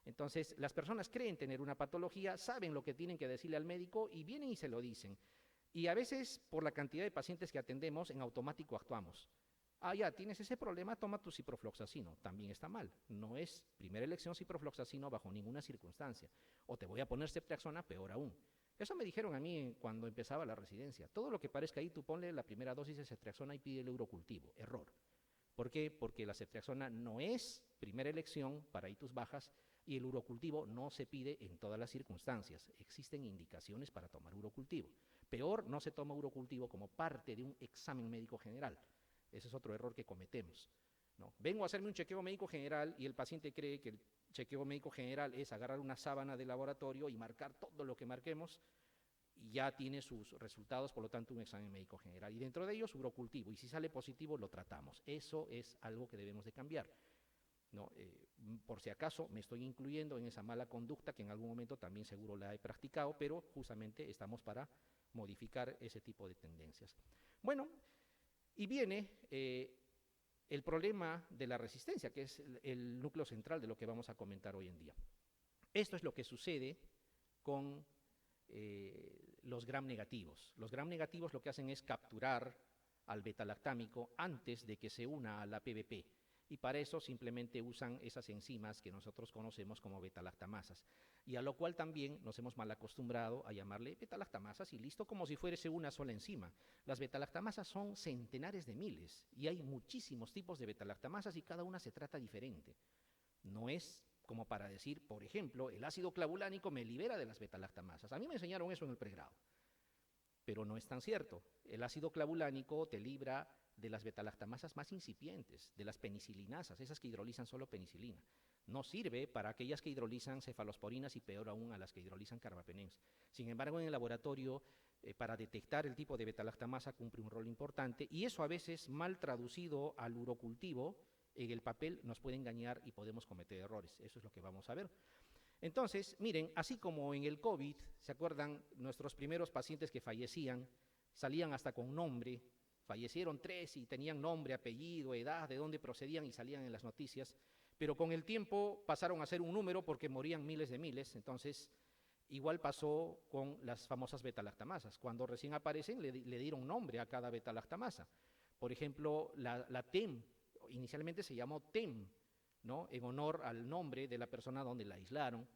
Entonces, las personas creen tener una patología, saben lo que tienen que decirle al médico y vienen y se lo dicen. Y a veces, por la cantidad de pacientes que atendemos, en automático actuamos. Ah, ya, tienes ese problema, toma tu ciprofloxacino. También está mal. No es primera elección ciprofloxacino bajo ninguna circunstancia. O te voy a poner ceftriaxona, peor aún. Eso me dijeron a mí cuando empezaba la residencia. Todo lo que parezca ahí, tú ponle la primera dosis de ceftriaxona y pide el urocultivo. Error. ¿Por qué? Porque la ceftriaxona no es primera elección para itus bajas y el urocultivo no se pide en todas las circunstancias. Existen indicaciones para tomar urocultivo. Peor, no se toma urocultivo como parte de un examen médico general. Ese es otro error que cometemos, ¿no? Vengo a hacerme un chequeo médico general y el paciente cree que el chequeo médico general es agarrar una sábana de laboratorio y marcar todo lo que marquemos y ya tiene sus resultados, por lo tanto, un examen médico general. Y dentro de ellos, urocultivo. Y si sale positivo, lo tratamos. Eso es algo que debemos de cambiar, ¿no? Por si acaso me estoy incluyendo en esa mala conducta que en algún momento también seguro la he practicado, pero justamente estamos para modificar ese tipo de tendencias. Bueno, y viene el problema de la resistencia, que es el núcleo central de lo que vamos a comentar hoy en día. Esto es lo que sucede con los gram negativos. Los gram negativos lo que hacen es capturar al beta-lactámico antes de que se una a la PBP. Y para eso simplemente usan esas enzimas que nosotros conocemos como beta-lactamasas. Y a lo cual también nos hemos mal acostumbrado a llamarle beta-lactamasas y listo, como si fuese una sola enzima. Las beta-lactamasas son centenares de miles y hay muchísimos tipos de beta-lactamasas y cada una se trata diferente. No es como para decir, por ejemplo, el ácido clavulánico me libera de las beta-lactamasas. A mí me enseñaron eso en el pregrado, pero no es tan cierto. El ácido clavulánico te libra de las beta-lactamasas más incipientes, de las penicilinasas, esas que hidrolizan solo penicilina. No sirve para aquellas que hidrolizan cefalosporinas y peor aún a las que hidrolizan carbapenems. Sin embargo, en el laboratorio, para detectar el tipo de beta-lactamasa cumple un rol importante y eso a veces mal traducido al urocultivo en el papel nos puede engañar y podemos cometer errores. Eso es lo que vamos a ver. Entonces, miren, así como en el COVID, ¿se acuerdan? Nuestros primeros pacientes que fallecían salían hasta con nombre. Fallecieron 3 y tenían nombre, apellido, edad, de dónde procedían y salían en las noticias, pero con el tiempo pasaron a ser un número porque morían miles de miles. Entonces, igual pasó con las famosas beta-lactamasas. Cuando recién aparecen, le dieron nombre a cada beta-lactamasa. Por ejemplo, la TEM, inicialmente se llamó TEM, ¿no? En honor al nombre de la persona donde la aislaron.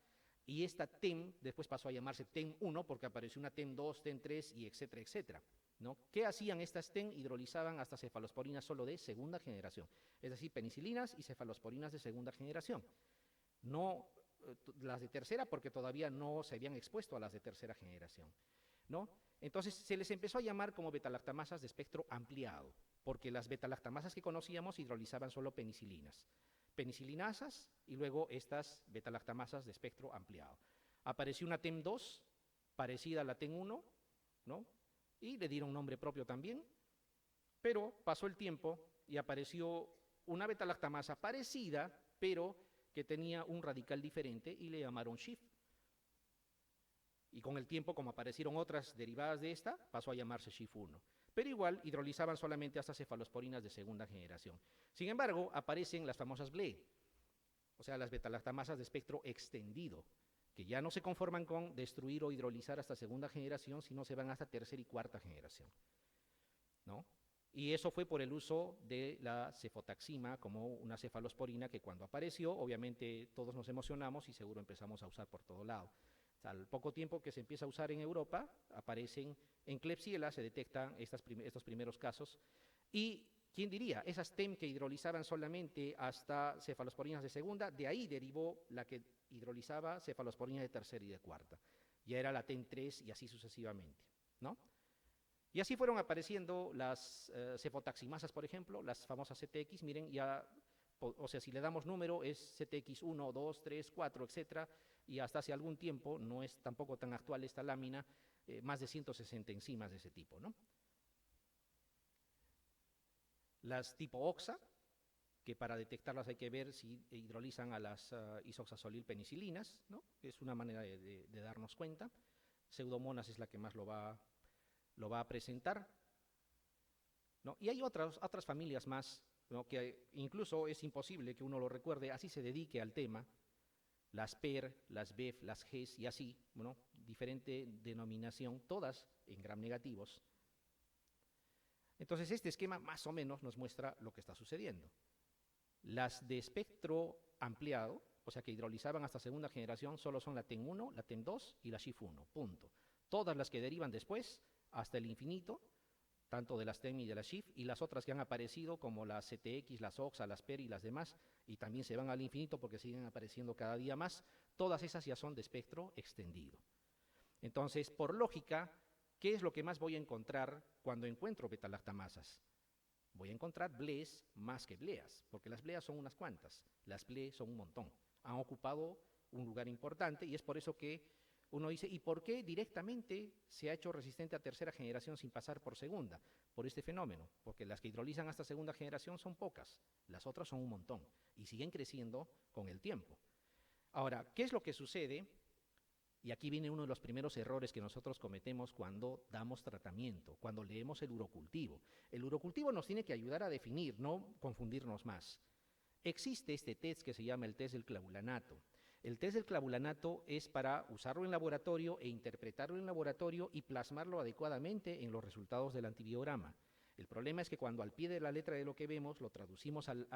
Y esta TEM después pasó a llamarse TEM1 porque apareció una TEM2, TEM3 y etcétera, etcétera, ¿no? ¿Qué hacían estas TEM? Hidrolizaban hasta cefalosporinas solo de segunda generación, es decir, penicilinas y cefalosporinas de segunda generación. No las de tercera porque todavía no se habían expuesto a las de tercera generación, ¿no? Entonces se les empezó a llamar como beta-lactamasas de espectro ampliado, porque las beta-lactamasas que conocíamos hidrolizaban solo penicilinas. Penicilinasas y luego estas beta-lactamasas de espectro ampliado. Apareció una TEM2 parecida a la TEM1, ¿no? Y le dieron nombre propio también, pero pasó el tiempo y apareció una beta-lactamasa parecida, pero que tenía un radical diferente y le llamaron SHIF. Y con el tiempo, como aparecieron otras derivadas de esta, pasó a llamarse SHIF1. Pero igual hidrolizaban solamente hasta cefalosporinas de segunda generación. Sin embargo, aparecen las famosas BLE, o sea, las beta-lactamasas de espectro extendido, que ya no se conforman con destruir o hidrolizar hasta segunda generación, sino se van hasta tercera y cuarta generación, ¿no? Y eso fue por el uso de la cefotaxima como una cefalosporina que cuando apareció, obviamente todos nos emocionamos y seguro empezamos a usar por todo lado. Al poco tiempo que se empieza a usar en Europa, aparecen en Klebsiella, se detectan estos primeros casos. Y, ¿quién diría? Esas TEM que hidrolizaban solamente hasta cefalosporinas de segunda, de ahí derivó la que hidrolizaba cefalosporinas de tercera y de cuarta. Ya era la TEM3 y así sucesivamente, ¿no? Y así fueron apareciendo las cefotaximasas, por ejemplo, las famosas CTX, miren, ya, o sea, si le damos número es CTX1, 2, 3, 4, etcétera, y hasta hace algún tiempo, no es tampoco tan actual esta lámina, más de 160 enzimas de ese tipo, ¿no? Las tipo OXA, que para detectarlas hay que ver si hidrolizan a las isoxazolilpenicilinas, ¿no? Es una manera de darnos cuenta. Pseudomonas es la que más lo va a presentar, ¿no? Y hay otras familias más, ¿no? Que incluso es imposible que uno lo recuerde, así se dedique al tema. las PER, las BEF, las GES y así, bueno, diferente denominación, todas en gram negativos. Entonces, este esquema más o menos nos muestra lo que está sucediendo. Las de espectro ampliado, o sea que hidrolizaban hasta segunda generación, solo son la TEN1, la TEN2 y la SHIF1, punto. Todas las que derivan después, hasta el infinito, tanto de las TEN y de las SHIF, y las otras que han aparecido, como las CTX, las OXA, las PER y las demás, y también se van al infinito porque siguen apareciendo cada día más, todas esas ya son de espectro extendido. Entonces, por lógica, ¿qué es lo que más voy a encontrar cuando encuentro betalactamasas? Voy a encontrar BLEs más que BLEAs, porque las BLEAs son unas cuantas, las BLE son un montón. Han ocupado un lugar importante y es por eso que uno dice, ¿y por qué directamente se ha hecho resistente a tercera generación sin pasar por segunda? Por este fenómeno, porque las que hidrolizan hasta segunda generación son pocas, las otras son un montón y siguen creciendo con el tiempo. Ahora, ¿qué es lo que sucede? Y aquí viene uno de los primeros errores que nosotros cometemos cuando damos tratamiento, cuando leemos el urocultivo. El urocultivo nos tiene que ayudar a definir, no confundirnos más. Existe este test que se llama el test del clavulanato. El test del clavulanato es para usarlo en laboratorio e interpretarlo en laboratorio y plasmarlo adecuadamente en los resultados del antibiograma. El problema es que cuando al pie de la letra de lo que vemos lo traducimos al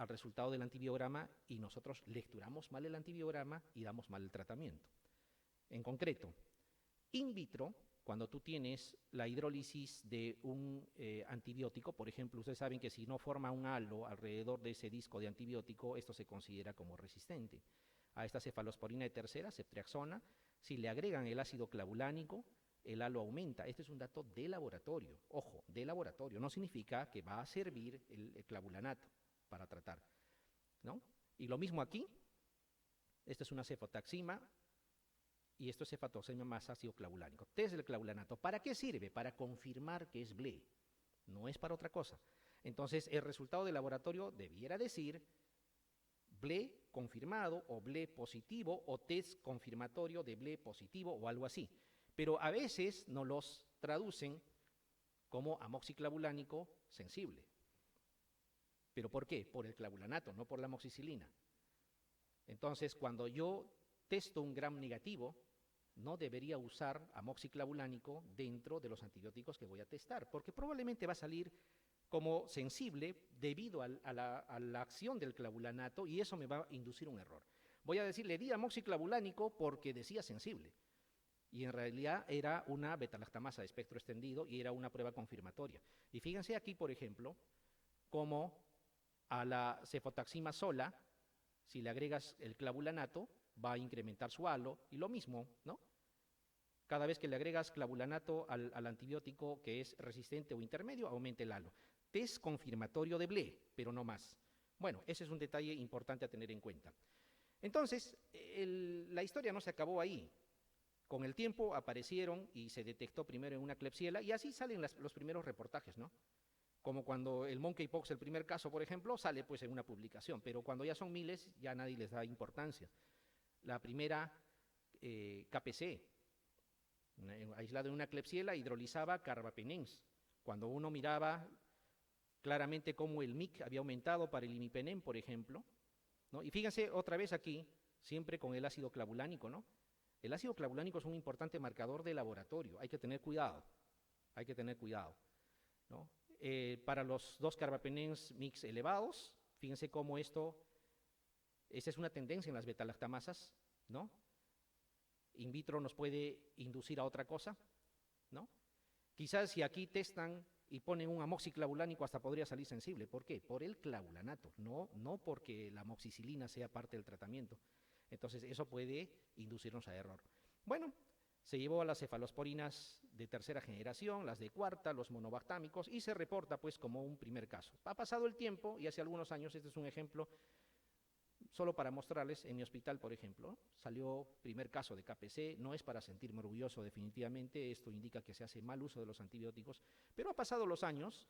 resultado del antibiograma y nosotros lecturamos mal el antibiograma y damos mal el tratamiento. En concreto, in vitro, cuando tú tienes la hidrólisis de un antibiótico, por ejemplo, ustedes saben que si no forma un halo alrededor de ese disco de antibiótico, esto se considera como resistente. A esta cefalosporina de tercera, ceftriaxona, si le agregan el ácido clavulánico, el halo aumenta. Este es un dato de laboratorio. Ojo, de laboratorio. No significa que va a servir el clavulanato para tratar, ¿no? Y lo mismo aquí, esta es una cefotaxima y esto es cefatoxemia más ácido clavulánico. Test del clavulanato, ¿para qué sirve? Para confirmar que es BLE, no es para otra cosa. Entonces, el resultado del laboratorio debiera decir BLE confirmado o BLE positivo o test confirmatorio de BLE positivo o algo así. Pero a veces nos los traducen como amoxiclavulánico sensible. ¿Pero por qué? Por el clavulanato, no por la amoxicilina. Entonces, cuando yo testo un gram negativo, no debería usar amoxiclavulánico dentro de los antibióticos que voy a testar, porque probablemente va a salir como sensible debido a la acción del clavulanato y eso me va a inducir un error. Voy a decir, le di amoxiclavulánico porque decía sensible y en realidad era una betalactamasa de espectro extendido y era una prueba confirmatoria. Y fíjense aquí, por ejemplo, cómo a la cefotaxima sola, si le agregas el clavulanato, va a incrementar su halo, y lo mismo, ¿no? Cada vez que le agregas clavulanato al antibiótico que es resistente o intermedio, aumenta el halo. Test confirmatorio de BLE, pero no más. Bueno, ese es un detalle importante a tener en cuenta. Entonces, la historia no se acabó ahí. Con el tiempo aparecieron y se detectó primero en una Klebsiella, y así salen los primeros reportajes, ¿no? Como cuando el monkeypox, el primer caso, por ejemplo, sale pues en una publicación, pero cuando ya son miles, ya nadie les da importancia. La primera, KPC, aislado en una Klebsiella, hidrolizaba carbapenems. Cuando uno miraba claramente cómo el MIC había aumentado para el imipenem, por ejemplo, ¿no? Y fíjense otra vez aquí, siempre con el ácido clavulánico, ¿no? El ácido clavulánico es un importante marcador de laboratorio, hay que tener cuidado, ¿no? Para los dos carbapenems mix elevados, fíjense cómo esa es una tendencia en las betalactamasas, ¿no? In vitro nos puede inducir a otra cosa, ¿no? Quizás si aquí testan y ponen un amoxiclavulánico hasta podría salir sensible. ¿Por qué? Por el clavulanato, no porque la amoxicilina sea parte del tratamiento. Entonces eso puede inducirnos a error. Bueno, se llevó a las cefalosporinas de tercera generación, las de cuarta, los monobactámicos, y se reporta pues como un primer caso. Ha pasado el tiempo y hace algunos años, este es un ejemplo, solo para mostrarles, en mi hospital, por ejemplo, salió primer caso de KPC, no es para sentirme orgulloso definitivamente, esto indica que se hace mal uso de los antibióticos, pero ha pasado los años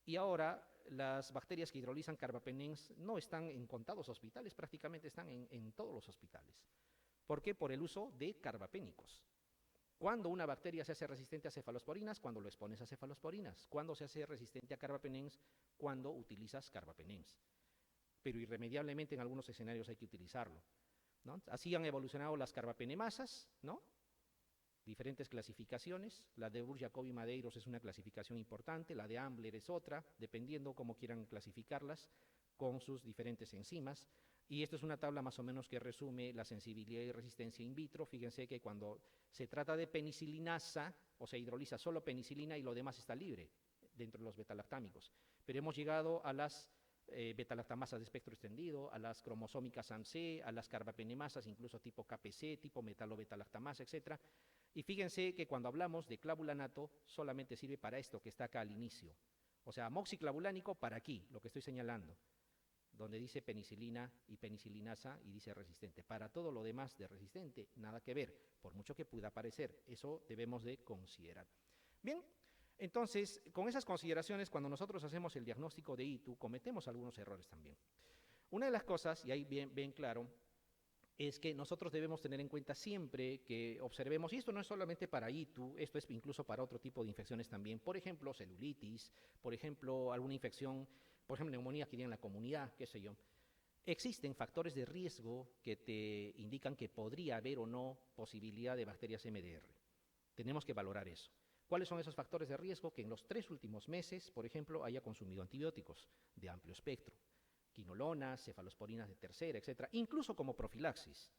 y ahora las bacterias que hidrolizan carbapenems no están en contados hospitales, prácticamente están en todos los hospitales. ¿Por qué? Por el uso de carbapénicos. ¿Cuándo una bacteria se hace resistente a cefalosporinas? Cuando lo expones a cefalosporinas. ¿Cuándo se hace resistente a carbapenems? Cuando utilizas carbapenems. pero irremediablemente en algunos escenarios hay que utilizarlo, ¿no? Así han evolucionado las carbapenemasas, ¿no? Diferentes clasificaciones, la de Burr-Jacobi Madeiros es una clasificación importante, la de Ambler es otra, dependiendo cómo quieran clasificarlas, con sus diferentes enzimas. Y esto es una tabla más o menos que resume la sensibilidad y resistencia in vitro. Fíjense que cuando se trata de penicilinasa, o se hidroliza solo penicilina y lo demás está libre dentro de los betalactámicos. Pero hemos llegado a las betalactamasas de espectro extendido, a las cromosómicas AMC, a las carbapenemasas, incluso tipo KPC, tipo metalobetalactamasa, etc. Y fíjense que cuando hablamos de clavulanato, solamente sirve para esto que está acá al inicio. O sea, amoxiclavulánico para aquí, lo que estoy señalando, donde dice penicilina y penicilinasa y dice resistente. Para todo lo demás de resistente, nada que ver, por mucho que pueda parecer. Eso debemos de considerar. Bien, entonces, con esas consideraciones, cuando nosotros hacemos el diagnóstico de ITU, cometemos algunos errores también. Una de las cosas, y ahí ven claro, es que nosotros debemos tener en cuenta siempre que observemos, y esto no es solamente para ITU, esto es incluso para otro tipo de infecciones también, por ejemplo, celulitis, por ejemplo, alguna infección, por ejemplo, neumonía que tiene en la comunidad, qué sé yo. Existen factores de riesgo que te indican que podría haber o no posibilidad de bacterias MDR. Tenemos que valorar eso. ¿Cuáles son esos factores de riesgo? Que en los 3 últimos meses, por ejemplo, haya consumido antibióticos de amplio espectro, quinolonas, cefalosporinas de tercera, etcétera, incluso como profilaxis.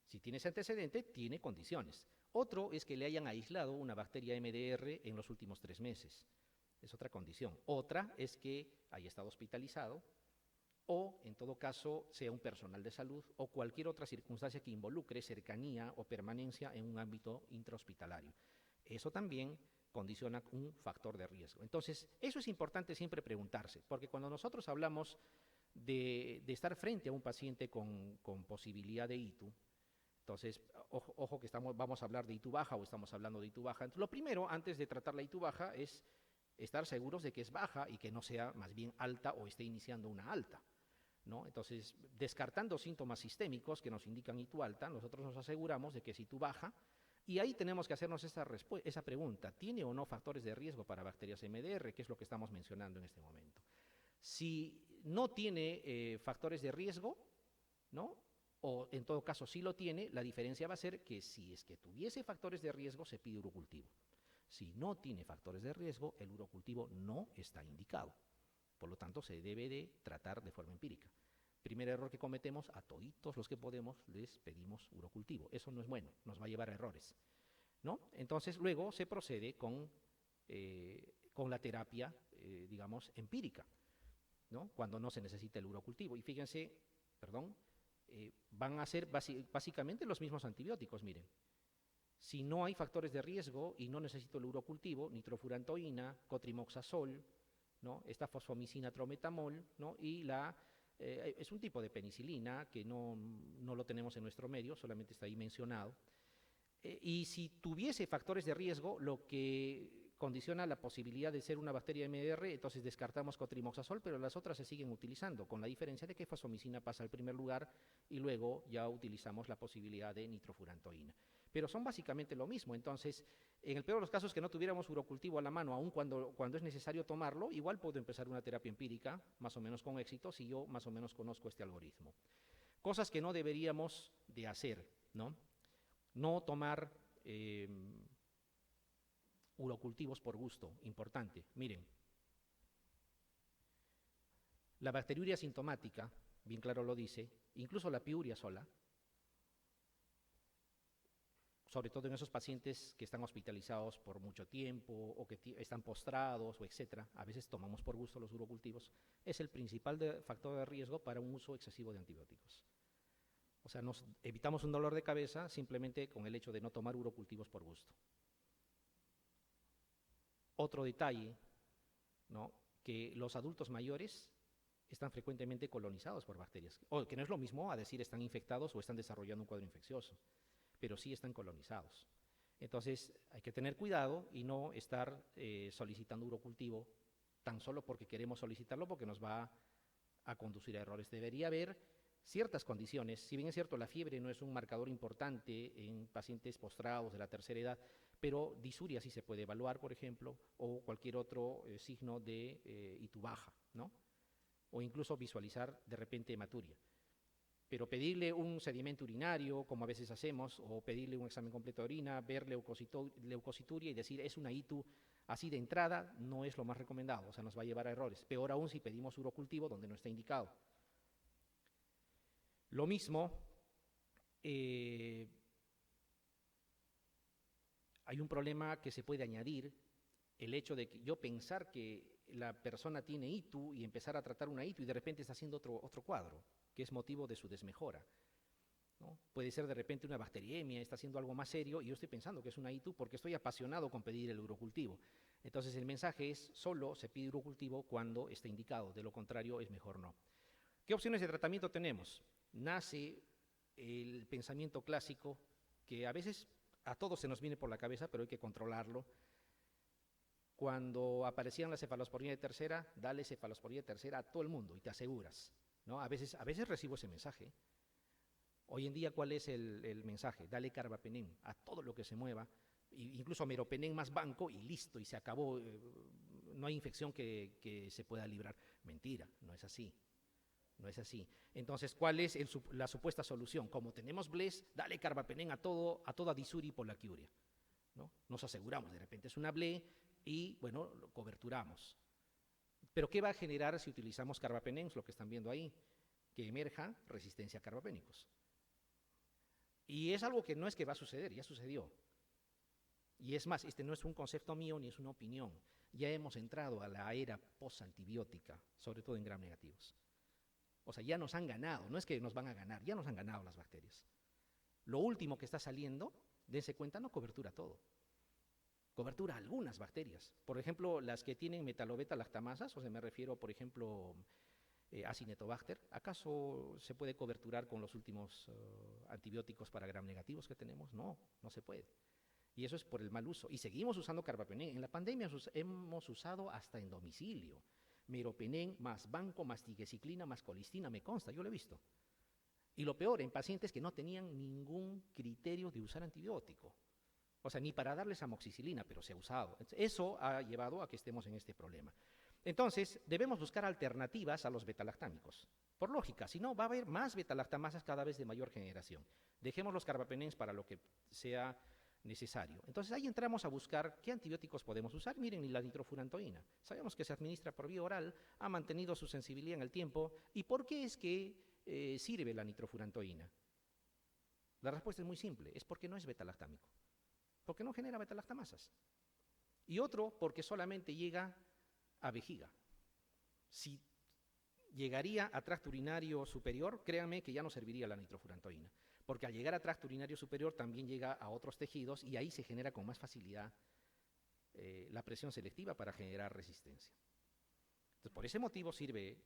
Si tiene ese antecedente, tiene condiciones. Otro es que le hayan aislado una bacteria MDR en los últimos 3 meses. Es otra condición. Otra es que haya estado hospitalizado o, en todo caso, sea un personal de salud o cualquier otra circunstancia que involucre cercanía o permanencia en un ámbito intrahospitalario. Eso también condiciona un factor de riesgo. Entonces, eso es importante siempre preguntarse, porque cuando nosotros hablamos de estar frente a un paciente con posibilidad de ITU, entonces, ojo que vamos a hablar de ITU baja o estamos hablando de ITU baja. Entonces, lo primero, antes de tratar la ITU baja, es estar seguros de que es baja y que no sea más bien alta o esté iniciando una alta, ¿no? Entonces, descartando síntomas sistémicos que nos indican ITU alta, nosotros nos aseguramos de que es ITU baja. Y ahí tenemos que hacernos esa pregunta, ¿tiene o no factores de riesgo para bacterias MDR? Que es lo que estamos mencionando en este momento. Si no tiene factores de riesgo, ¿no? O en todo caso sí lo tiene, la diferencia va a ser que si es que tuviese factores de riesgo, se pide urocultivo. Si no tiene factores de riesgo, el urocultivo no está indicado. Por lo tanto, se debe de tratar de forma empírica. Primer error que cometemos, a toditos los que podemos les pedimos urocultivo. Eso no es bueno, nos va a llevar a errores, ¿no? Entonces, luego se procede con la terapia, digamos, empírica, ¿no? Cuando no se necesita el urocultivo. Y fíjense, van a ser básicamente los mismos antibióticos, miren. Si no hay factores de riesgo y no necesito el urocultivo, nitrofurantoína, cotrimoxazol, ¿no? Esta fosfomicina trometamol, ¿no? Y es un tipo de penicilina que no lo tenemos en nuestro medio, solamente está ahí mencionado. Y si tuviese factores de riesgo, lo que condiciona la posibilidad de ser una bacteria MDR, entonces descartamos cotrimoxazol, pero las otras se siguen utilizando, con la diferencia de que fosfomicina pasa al primer lugar y luego ya utilizamos la posibilidad de nitrofurantoína. Pero son básicamente lo mismo. Entonces, en el peor de los casos que no tuviéramos urocultivo a la mano, aun cuando es necesario tomarlo, igual puedo empezar una terapia empírica, más o menos con éxito, si yo más o menos conozco este algoritmo. Cosas que no deberíamos de hacer, ¿no? No tomar urocultivos por gusto, importante. Miren, la bacteriuria sintomática, bien claro lo dice, incluso la piuria sola, sobre todo en esos pacientes que están hospitalizados por mucho tiempo o que están postrados o etcétera, a veces tomamos por gusto los urocultivos, es el principal factor de riesgo para un uso excesivo de antibióticos. O sea, nos evitamos un dolor de cabeza simplemente con el hecho de no tomar urocultivos por gusto. Otro detalle, ¿no? Que los adultos mayores están frecuentemente colonizados por bacterias, o que no es lo mismo a decir están infectados o están desarrollando un cuadro infeccioso, pero sí están colonizados. Entonces, hay que tener cuidado y no estar solicitando urocultivo tan solo porque queremos solicitarlo, porque nos va a conducir a errores. Debería haber ciertas condiciones. Si bien es cierto, la fiebre no es un marcador importante en pacientes postrados de la tercera edad, pero disuria sí se puede evaluar, por ejemplo, o cualquier otro signo de ITU baja, ¿no? o incluso visualizar de repente hematuria. Pero pedirle un sedimento urinario, como a veces hacemos, o pedirle un examen completo de orina, ver leucocituria y decir es una ITU así de entrada, no es lo más recomendado, o sea, nos va a llevar a errores. Peor aún si pedimos urocultivo donde no está indicado. Lo mismo, hay un problema que se puede añadir, el hecho de que yo pensar que la persona tiene ITU y empezar a tratar una ITU y de repente está haciendo otro cuadro, que es motivo de su desmejora, ¿no? Puede ser de repente una bacteriemia, está haciendo algo más serio y yo estoy pensando que es una ITU porque estoy apasionado con pedir el urocultivo. Entonces el mensaje es, solo se pide urocultivo cuando está indicado, de lo contrario es mejor no. ¿Qué opciones de tratamiento tenemos? Nace el pensamiento clásico, que a veces a todos se nos viene por la cabeza, pero hay que controlarlo. Cuando aparecían la cefalosporina de tercera, dale cefalosporina de tercera a todo el mundo y te aseguras, ¿no? A veces recibo ese mensaje. Hoy en día, ¿cuál es el mensaje? Dale carbapenem a todo lo que se mueva, incluso meropenem más banco y listo, y se acabó, no hay infección que se pueda librar. Mentira, no es así. No es así. Entonces, ¿cuál es la supuesta solución? Como tenemos BLES, dale carbapenem a toda disuri polaquiuria, ¿no? Nos aseguramos, de repente es una BLE y, bueno, lo coberturamos. Pero ¿qué va a generar si utilizamos carbapenem? Lo que están viendo ahí, que emerja resistencia a carbapénicos. Y es algo que no es que va a suceder, ya sucedió. Y es más, este no es un concepto mío ni es una opinión. Ya hemos entrado a la era posantibiótica, sobre todo en gram negativos. O sea, ya nos han ganado, no es que nos van a ganar, ya nos han ganado las bacterias. Lo último que está saliendo, dense cuenta, no cobertura todo. Cobertura algunas bacterias. Por ejemplo, las que tienen metalobeta-lactamasas, o sea, me refiero, por ejemplo, Acinetobacter. ¿Acaso se puede coberturar con los últimos antibióticos para gram negativos que tenemos? No, no se puede. Y eso es por el mal uso. Y seguimos usando carbapenem. En la pandemia hemos usado hasta en domicilio. Meropenem más banco, más tigecyclina, más colistina, me consta, yo lo he visto. Y lo peor, en pacientes que no tenían ningún criterio de usar antibiótico. O sea, ni para darles amoxicilina, pero se ha usado. Eso ha llevado a que estemos en este problema. Entonces, debemos buscar alternativas a los betalactámicos. Por lógica, si no, va a haber más betalactamasas cada vez de mayor generación. Dejemos los carbapenems para lo que sea necesario. Entonces, ahí entramos a buscar qué antibióticos podemos usar. Miren, la nitrofurantoína. Sabemos que se administra por vía oral, ha mantenido su sensibilidad en el tiempo. ¿Y por qué es que sirve la nitrofurantoína? La respuesta es muy simple, es porque no es betalactámico. Porque no genera betalactamasas. Y otro, porque solamente llega a vejiga. Si llegaría a tracto urinario superior, créanme que ya no serviría la nitrofurantoína, porque al llegar a tracto urinario superior también llega a otros tejidos y ahí se genera con más facilidad la presión selectiva para generar resistencia. Entonces, por ese motivo sirve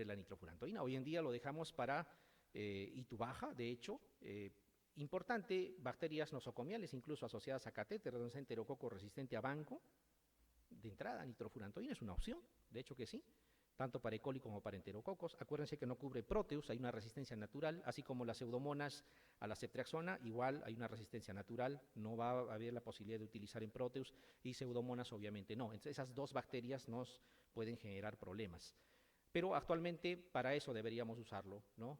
la nitrofurantoína. Hoy en día lo dejamos para ITU baja, de hecho, importante, bacterias nosocomiales, incluso asociadas a catéter, donde es enterococo resistente a banco. De entrada, nitrofurantoína es una opción, de hecho que sí, tanto para E. coli como para enterococos. Acuérdense que no cubre Proteus, hay una resistencia natural, así como las pseudomonas a la ceftriaxona, igual hay una resistencia natural, no va a haber la posibilidad de utilizar en Proteus, y pseudomonas obviamente no. Entonces, esas dos bacterias nos pueden generar problemas. Pero actualmente para eso deberíamos usarlo, ¿no?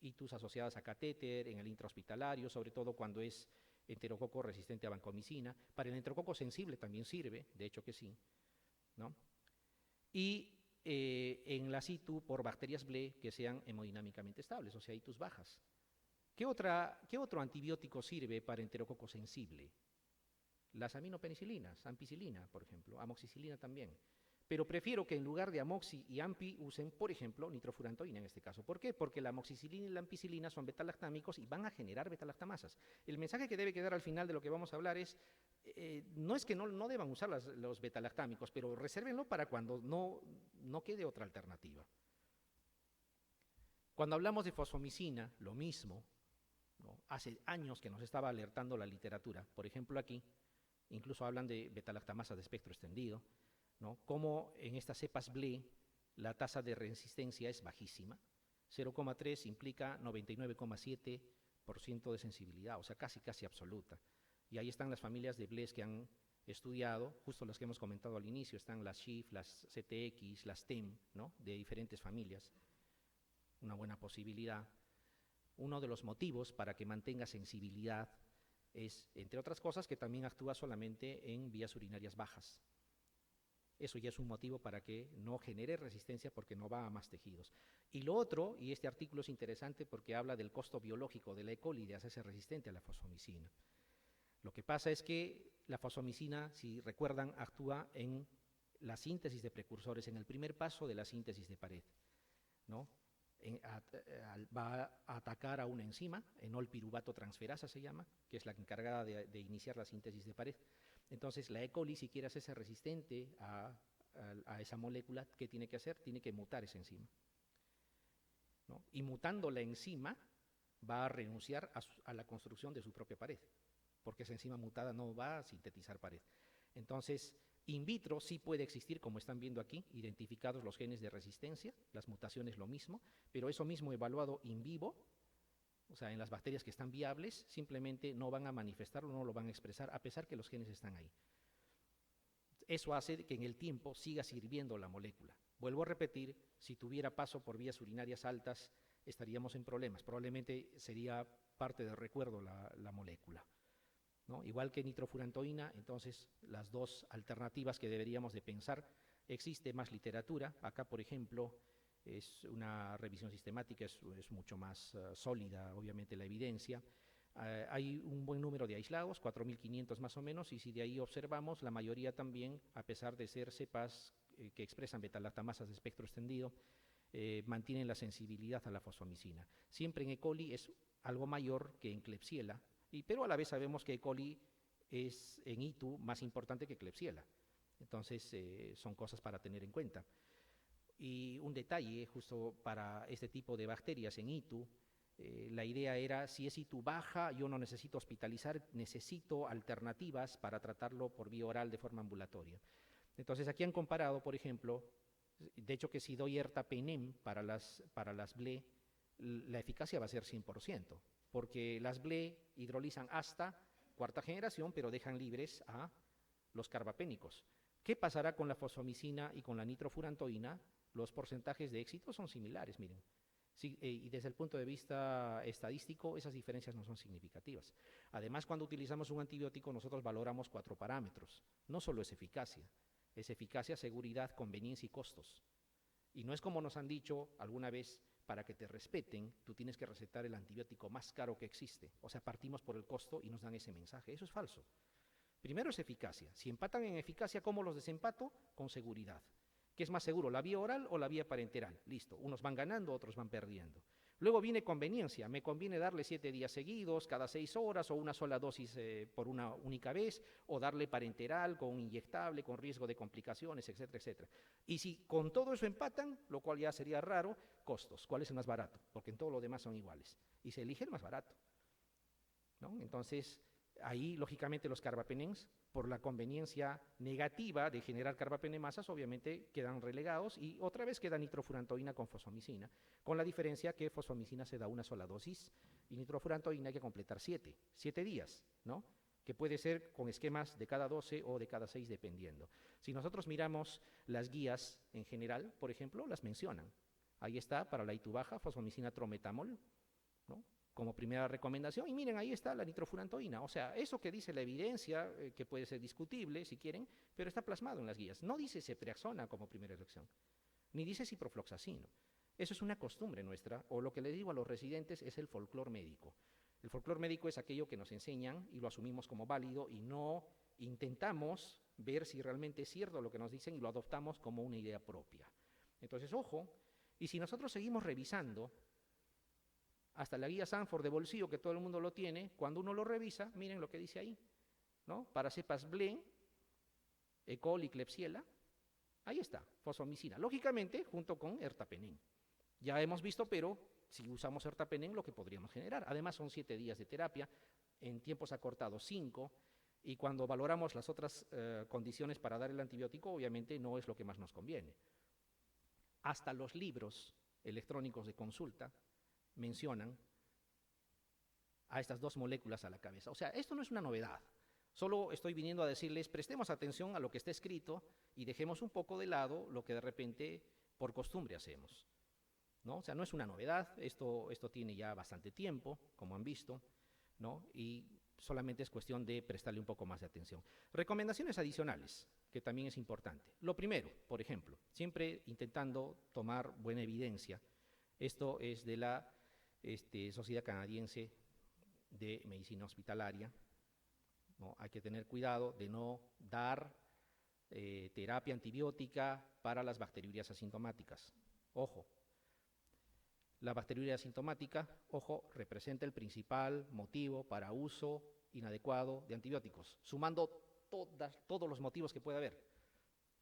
ITUs asociadas a catéter, en el intrahospitalario, sobre todo cuando es enterococo resistente a vancomicina. Para el enterococo sensible también sirve, de hecho que sí, ¿no? Y en las ITU por bacterias BLE que sean hemodinámicamente estables, o sea, ITUs bajas. ¿Qué otro antibiótico sirve para enterococo sensible? Las aminopenicilinas, ampicilina, por ejemplo, amoxicilina también. Pero prefiero que en lugar de amoxi y ampi usen, por ejemplo, nitrofurantoína en este caso. ¿Por qué? Porque la amoxicilina y la ampicilina son betalactámicos y van a generar betalactamasas. El mensaje que debe quedar al final de lo que vamos a hablar es, no es que no deban usar los betalactámicos, pero resérvenlo para cuando no quede otra alternativa. Cuando hablamos de fosfomicina, lo mismo, ¿no? Hace años que nos estaba alertando la literatura. Por ejemplo, aquí, incluso hablan de betalactamasas de espectro extendido, ¿no? Como en estas cepas BLE la tasa de resistencia es bajísima, 0,3 implica 99,7% de sensibilidad, o sea, casi absoluta. Y ahí están las familias de BLEs que han estudiado, justo las que hemos comentado al inicio, están las SHIF, las CTX, las TEM, ¿no? De diferentes familias, una buena posibilidad. Uno de los motivos para que mantenga sensibilidad es, entre otras cosas, que también actúa solamente en vías urinarias bajas. Eso ya es un motivo para que no genere resistencia porque no va a más tejidos. Y lo otro, y este artículo es interesante porque habla del costo biológico de la E. coli de hacerse resistente a la fosfomicina. Lo que pasa es que la fosfomicina, si recuerdan, actúa en la síntesis de precursores, en el primer paso de la síntesis de pared, ¿no? Va a atacar a una enzima, enol piruvato transferasa se llama, que es la encargada de iniciar la síntesis de pared. Entonces, la E. coli, si quiere hacerse resistente a esa molécula, ¿qué tiene que hacer? Tiene que mutar esa enzima, ¿no? Y mutando la enzima, va a renunciar a la construcción de su propia pared, porque esa enzima mutada no va a sintetizar pared. Entonces, in vitro sí puede existir, como están viendo aquí, identificados los genes de resistencia, las mutaciones lo mismo, pero eso mismo evaluado in vivo, o sea, en las bacterias que están viables, simplemente no van a manifestarlo, no lo van a expresar, a pesar que los genes están ahí. Eso hace que en el tiempo siga sirviendo la molécula. Vuelvo a repetir, si tuviera paso por vías urinarias altas, estaríamos en problemas. Probablemente sería parte del recuerdo la molécula, ¿no? Igual que nitrofurantoína, entonces las dos alternativas que deberíamos de pensar, existe más literatura. Acá, por ejemplo, es una revisión sistemática, es mucho más sólida, obviamente, la evidencia. Hay un buen número de aislados, 4.500 más o menos, y si de ahí observamos, la mayoría también, a pesar de ser cepas que expresan beta-lactamasas de espectro extendido, mantienen la sensibilidad a la fosfomicina. Siempre en E. coli es algo mayor que en Klebsiella, pero a la vez sabemos que E. coli es en ITU más importante que Klebsiella. Entonces, son cosas para tener en cuenta. Y un detalle, justo para este tipo de bacterias en ITU, la idea era, si es ITU baja, yo no necesito hospitalizar, necesito alternativas para tratarlo por vía oral de forma ambulatoria. Entonces, aquí han comparado, por ejemplo, de hecho que si doy ertapenem para las BLE, la eficacia va a ser 100%, porque las BLE hidrolizan hasta cuarta generación, pero dejan libres a los carbapénicos. ¿Qué pasará con la fosfomicina y con la nitrofurantoína? Los porcentajes de éxito son similares, miren. Sí, y desde el punto de vista estadístico, esas diferencias no son significativas. Además, cuando utilizamos un antibiótico, nosotros valoramos 4 parámetros. No solo es eficacia, seguridad, conveniencia y costos. Y no es como nos han dicho alguna vez, para que te respeten, tú tienes que recetar el antibiótico más caro que existe. O sea, partimos por el costo y nos dan ese mensaje. Eso es falso. Primero es eficacia. Si empatan en eficacia, ¿cómo los desempato? Con seguridad. ¿Qué es más seguro, la vía oral o la vía parenteral? Listo, unos van ganando, otros van perdiendo. Luego viene conveniencia, me conviene darle 7 días seguidos, cada 6 horas, o una sola dosis por una única vez, o darle parenteral con un inyectable, con riesgo de complicaciones, etcétera, etcétera. Y si con todo eso empatan, lo cual ya sería raro, costos, ¿cuál es el más barato? Porque en todo lo demás son iguales, y se elige el más barato, ¿no? Entonces, ahí, lógicamente, los carbapenens, por la conveniencia negativa de generar carbapenemasas, obviamente quedan relegados y otra vez queda nitrofurantoína con fosfomicina, con la diferencia que fosfomicina se da una sola dosis y nitrofurantoína hay que completar 7 días, ¿no? Que puede ser con esquemas de cada 12 o de cada 6, dependiendo. Si nosotros miramos las guías en general, por ejemplo, las mencionan. Ahí está, para la ITU baja, fosfomicina trometamol, ¿no? Como primera recomendación, y miren, ahí está la nitrofurantoína. O sea, eso que dice la evidencia, que puede ser discutible si quieren, pero está plasmado en las guías. No dice cepreaxona como primera elección, ni dice ciprofloxacino. Eso es una costumbre nuestra, o lo que le digo a los residentes es el folclor médico. El folclor médico es aquello que nos enseñan y lo asumimos como válido y no intentamos ver si realmente es cierto lo que nos dicen y lo adoptamos como una idea propia. Entonces, ojo, y si nosotros seguimos revisando, hasta la guía Sanford de bolsillo, que todo el mundo lo tiene, cuando uno lo revisa, miren lo que dice ahí, ¿no? Para cepas BLE, E. coli, Klebsiella, ahí está, fosfomicina, lógicamente junto con ertapenem. Ya hemos visto, pero si usamos ertapenem, lo que podríamos generar. Además son 7 días de terapia, en tiempos acortados 5, y cuando valoramos las otras condiciones para dar el antibiótico, obviamente no es lo que más nos conviene. Hasta los libros electrónicos de consulta mencionan a estas dos moléculas a la cabeza. O sea, esto no es una novedad. O Solo estoy viniendo a decirles, prestemos atención a lo que está escrito y dejemos un poco de lado lo que de repente por costumbre hacemos, ¿no? O sea, no es una novedad, esto tiene ya bastante tiempo, como han visto, ¿no? Y solamente es cuestión de prestarle un poco más de atención. Recomendaciones adicionales, que también es importante. Lo primero, por ejemplo, siempre intentando tomar buena evidencia, esto es de la Sociedad Canadiense de Medicina Hospitalaria, ¿no? Hay que tener cuidado de no dar terapia antibiótica para las bacteriurias asintomáticas. Ojo, la bacteriuria asintomática, ojo, representa el principal motivo para uso inadecuado de antibióticos, sumando todos los motivos que puede haber,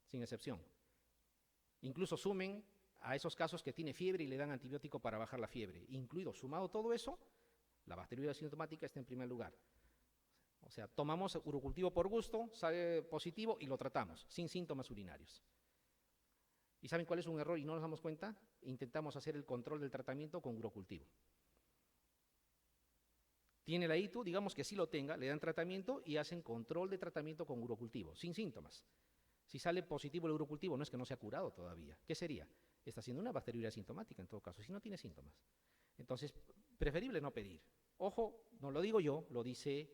sin excepción. Incluso sumen a esos casos que tiene fiebre y le dan antibiótico para bajar la fiebre. Incluido, sumado todo eso, la bacteriuria asintomática está en primer lugar. O sea, tomamos urocultivo por gusto, sale positivo y lo tratamos, sin síntomas urinarios. ¿Y saben cuál es un error y no nos damos cuenta? Intentamos hacer el control del tratamiento con urocultivo. Tiene la ITU, digamos que sí lo tenga, le dan tratamiento y hacen control de tratamiento con urocultivo, sin síntomas. Si sale positivo el urocultivo, no es que no se ha curado todavía. ¿Qué sería? Está siendo una bacteriuria asintomática en todo caso, si no tiene síntomas. Entonces, preferible no pedir. Ojo, no lo digo yo, lo dice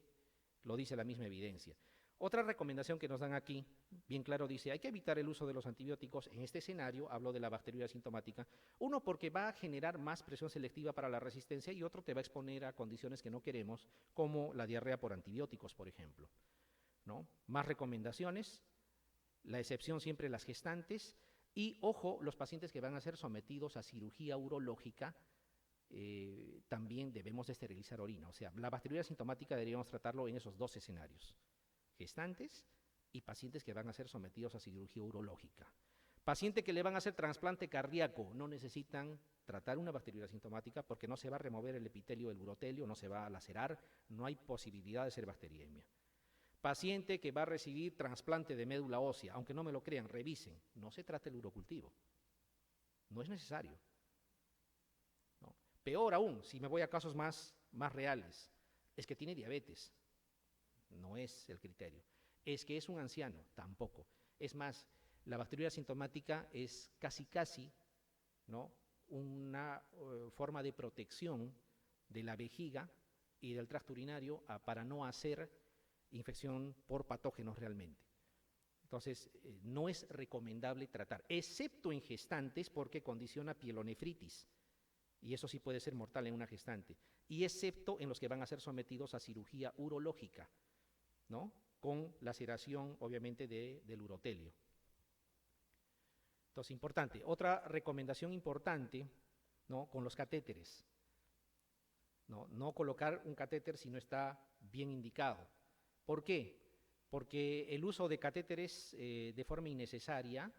la misma evidencia. Otra recomendación que nos dan aquí, bien claro, dice, hay que evitar el uso de los antibióticos. En este escenario, hablo de la bacteriuria asintomática, uno porque va a generar más presión selectiva para la resistencia y otro te va a exponer a condiciones que no queremos, como la diarrea por antibióticos, por ejemplo, ¿no? Más recomendaciones, la excepción siempre las gestantes y, ojo, los pacientes que van a ser sometidos a cirugía urológica, también debemos de esterilizar orina. O sea, la bacteriuria asintomática deberíamos tratarlo en esos dos escenarios: gestantes y pacientes que van a ser sometidos a cirugía urológica. Paciente que le van a hacer trasplante cardíaco, no necesitan tratar una bacteriuria asintomática porque no se va a remover el epitelio del urotelio, no se va a lacerar, no hay posibilidad de ser bacteriemia. Paciente que va a recibir trasplante de médula ósea, aunque no me lo crean, revisen, no se trata el urocultivo, no es necesario. ¿No? Peor aún, si me voy a casos más reales, es que tiene diabetes, no es el criterio. Es que es un anciano, tampoco. Es más, la bacteriuria asintomática es casi, ¿no?, una forma de protección de la vejiga y del tracto urinario para no hacer infección por patógenos realmente. Entonces, no es recomendable tratar, excepto en gestantes porque condiciona pielonefritis, y eso sí puede ser mortal en una gestante, y excepto en los que van a ser sometidos a cirugía urológica, ¿no?, con laceración, obviamente, del urotelio. Entonces, importante. Otra recomendación importante, ¿no?, con los catéteres. No colocar un catéter si no está bien indicado. ¿Por qué? Porque el uso de catéteres de forma innecesaria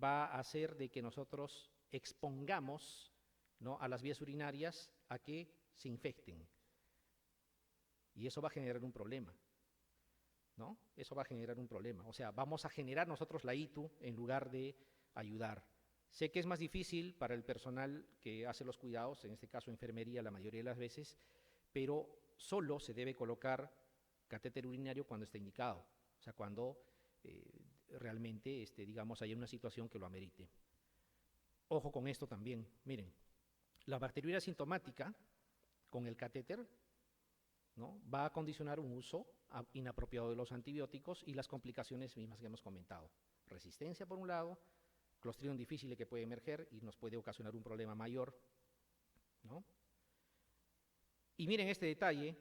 va a hacer de que nosotros expongamos, ¿no?, a las vías urinarias a que se infecten. Y eso va a generar un problema, ¿no? Eso va a generar un problema. O sea, vamos a generar nosotros la ITU en lugar de ayudar. Sé que es más difícil para el personal que hace los cuidados, en este caso enfermería la mayoría de las veces, pero solo se debe colocar catéter urinario cuando está indicado, o sea, cuando realmente, digamos, haya una situación que lo amerite. Ojo con esto también, miren, la bacteriuria asintomática con el catéter, ¿no?, va a condicionar un uso inapropiado de los antibióticos y las complicaciones mismas que hemos comentado. Resistencia por un lado, Clostridium difficile que puede emerger y nos puede ocasionar un problema mayor, ¿no? Y miren este detalle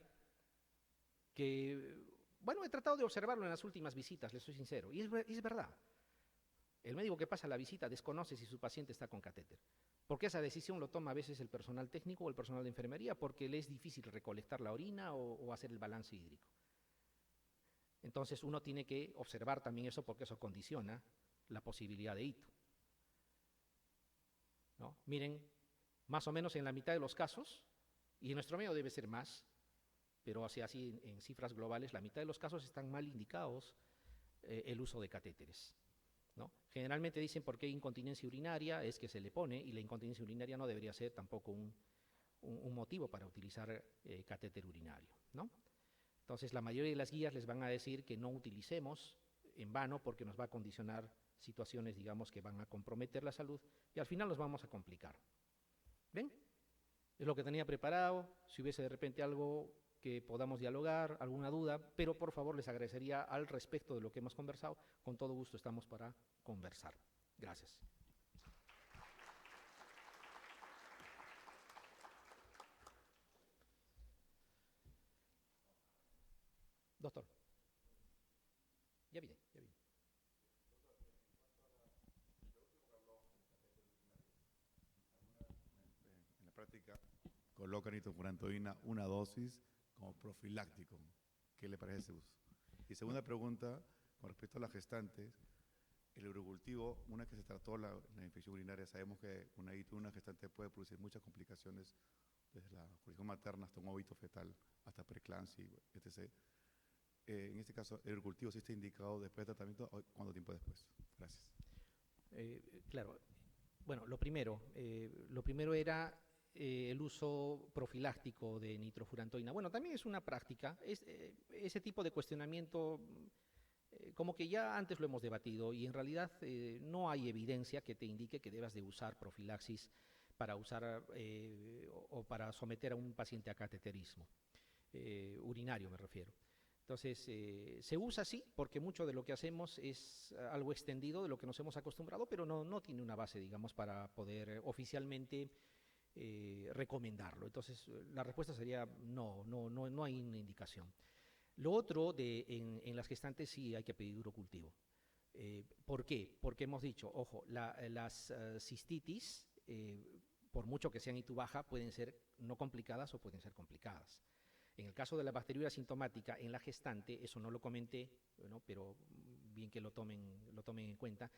que, bueno, he tratado de observarlo en las últimas visitas, les soy sincero, y es verdad. El médico que pasa la visita desconoce si su paciente está con catéter, porque esa decisión lo toma a veces el personal técnico o el personal de enfermería, porque le es difícil recolectar la orina o hacer el balance hídrico. Entonces uno tiene que observar también eso porque eso condiciona la posibilidad de ITU, ¿no? Miren, más o menos en la mitad de los casos, y en nuestro medio debe ser más, pero así en cifras globales, la mitad de los casos están mal indicados el uso de catéteres, ¿no? Generalmente dicen por qué incontinencia urinaria es que se le pone, y la incontinencia urinaria no debería ser tampoco un motivo para utilizar catéter urinario, ¿no? Entonces, la mayoría de las guías les van a decir que no utilicemos en vano porque nos va a condicionar situaciones, digamos, que van a comprometer la salud y al final nos vamos a complicar. ¿Ven? Es lo que tenía preparado. Si hubiese de repente algo que podamos dialogar, alguna duda, pero por favor les agradecería al respecto de lo que hemos conversado. Con todo gusto estamos para conversar. Gracias. Doctor. Ya vine, ya vine. En la práctica, coloca nitrofurantoína una dosis como profiláctico. ¿Qué le parece ese uso? Y segunda pregunta, con respecto a las gestantes, el urocultivo, una vez que se trató la infección urinaria, sabemos que una gestante puede producir muchas complicaciones, desde la colización materna hasta un óbito fetal, hasta preeclampsia, etc. En este caso, el urocultivo sí está indicado después del tratamiento, ¿o cuánto tiempo después? Gracias. Claro. Bueno, lo primero era el uso profiláctico de nitrofurantoína. Bueno, también es una práctica. Ese tipo de cuestionamiento, como que ya antes lo hemos debatido y en realidad no hay evidencia que te indique que debas de usar profilaxis para usar o para someter a un paciente a cateterismo urinario, me refiero. Entonces, se usa así porque mucho de lo que hacemos es algo extendido de lo que nos hemos acostumbrado, pero no tiene una base, digamos, para poder oficialmente recomendarlo. Entonces, la respuesta sería no hay una indicación. Lo otro, en las gestantes sí hay que pedir urocultivo. ¿Por qué? Porque hemos dicho, ojo, las cistitis, por mucho que sean ITU baja, pueden ser no complicadas o pueden ser complicadas. En el caso de la bacteriuria asintomática en la gestante, eso no lo comenté, bueno, pero bien que lo tomen en cuenta,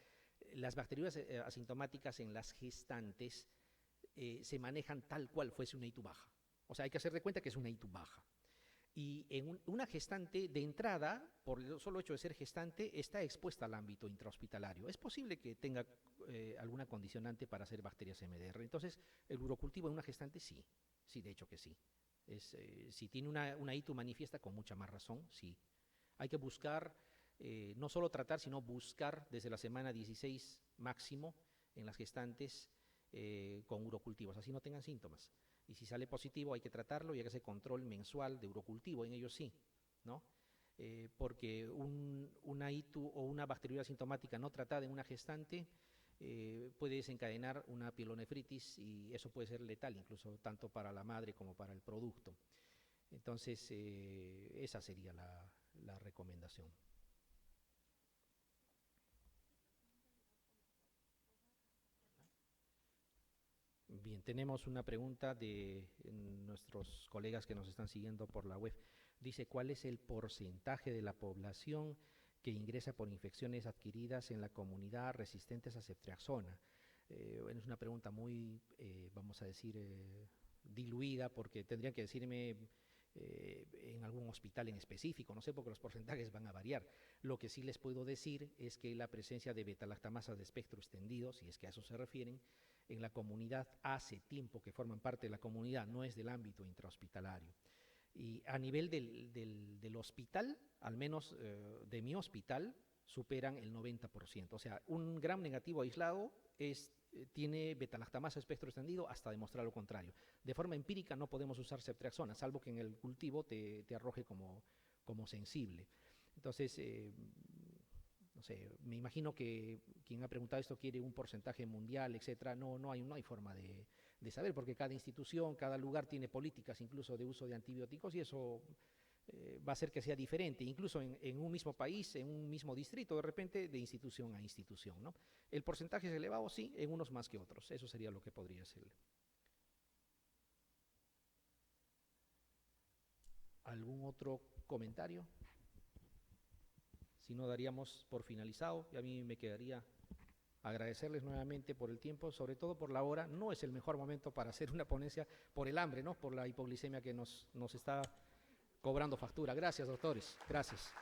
las bacteriurias asintomáticas en las gestantes se manejan tal cual fuese una ITU baja. O sea, hay que hacer de cuenta que es una ITU baja. Y en una gestante, de entrada, por el solo hecho de ser gestante, está expuesta al ámbito intrahospitalario. Es posible que tenga alguna condicionante para hacer bacterias MDR. Entonces, el urocultivo en una gestante sí, de hecho que sí. Si tiene una ITU manifiesta, con mucha más razón, sí. Hay que buscar, no solo tratar, sino buscar desde la semana 16 máximo en las gestantes con urocultivos, así no tengan síntomas. Y si sale positivo hay que tratarlo y hay que hacer control mensual de urocultivo, en ellos sí, ¿no? Porque una ITU o una bacteriuria asintomática no tratada en una gestante puede desencadenar una pielonefritis y eso puede ser letal incluso tanto para la madre como para el producto. Entonces, esa sería la recomendación. Bien, tenemos una pregunta de nuestros colegas que nos están siguiendo por la web. Dice, ¿cuál es el porcentaje de la población que ingresa por infecciones adquiridas en la comunidad resistentes a ceftriaxona? Bueno, es una pregunta muy, vamos a decir, diluida, porque tendrían que decirme en algún hospital en específico, no sé, porque los porcentajes van a variar. Lo que sí les puedo decir es que la presencia de beta-lactamasas de espectro extendido, si es que a eso se refieren, en la comunidad hace tiempo que forman parte de la comunidad, no es del ámbito intrahospitalario. Y a nivel del hospital, al menos de mi hospital, superan el 90%. O sea, un gram negativo aislado tiene beta-lactamasa espectro extendido hasta demostrar lo contrario. De forma empírica no podemos usar ceftriaxona, salvo que en el cultivo te arroje como sensible. Entonces, no sé, me imagino que quien ha preguntado esto quiere un porcentaje mundial, etcétera. No hay forma de saber, porque cada institución, cada lugar tiene políticas incluso de uso de antibióticos y eso va a hacer que sea diferente, incluso en un mismo país, en un mismo distrito, de repente, de institución a institución, ¿no? El porcentaje es elevado, sí, en unos más que otros. Eso sería lo que podría ser. ¿Algún otro comentario? Si no, daríamos por finalizado y a mí me quedaría agradecerles nuevamente por el tiempo, sobre todo por la hora. No es el mejor momento para hacer una ponencia por el hambre, ¿no? Por la hipoglicemia que nos está cobrando factura. Gracias, doctores. Gracias.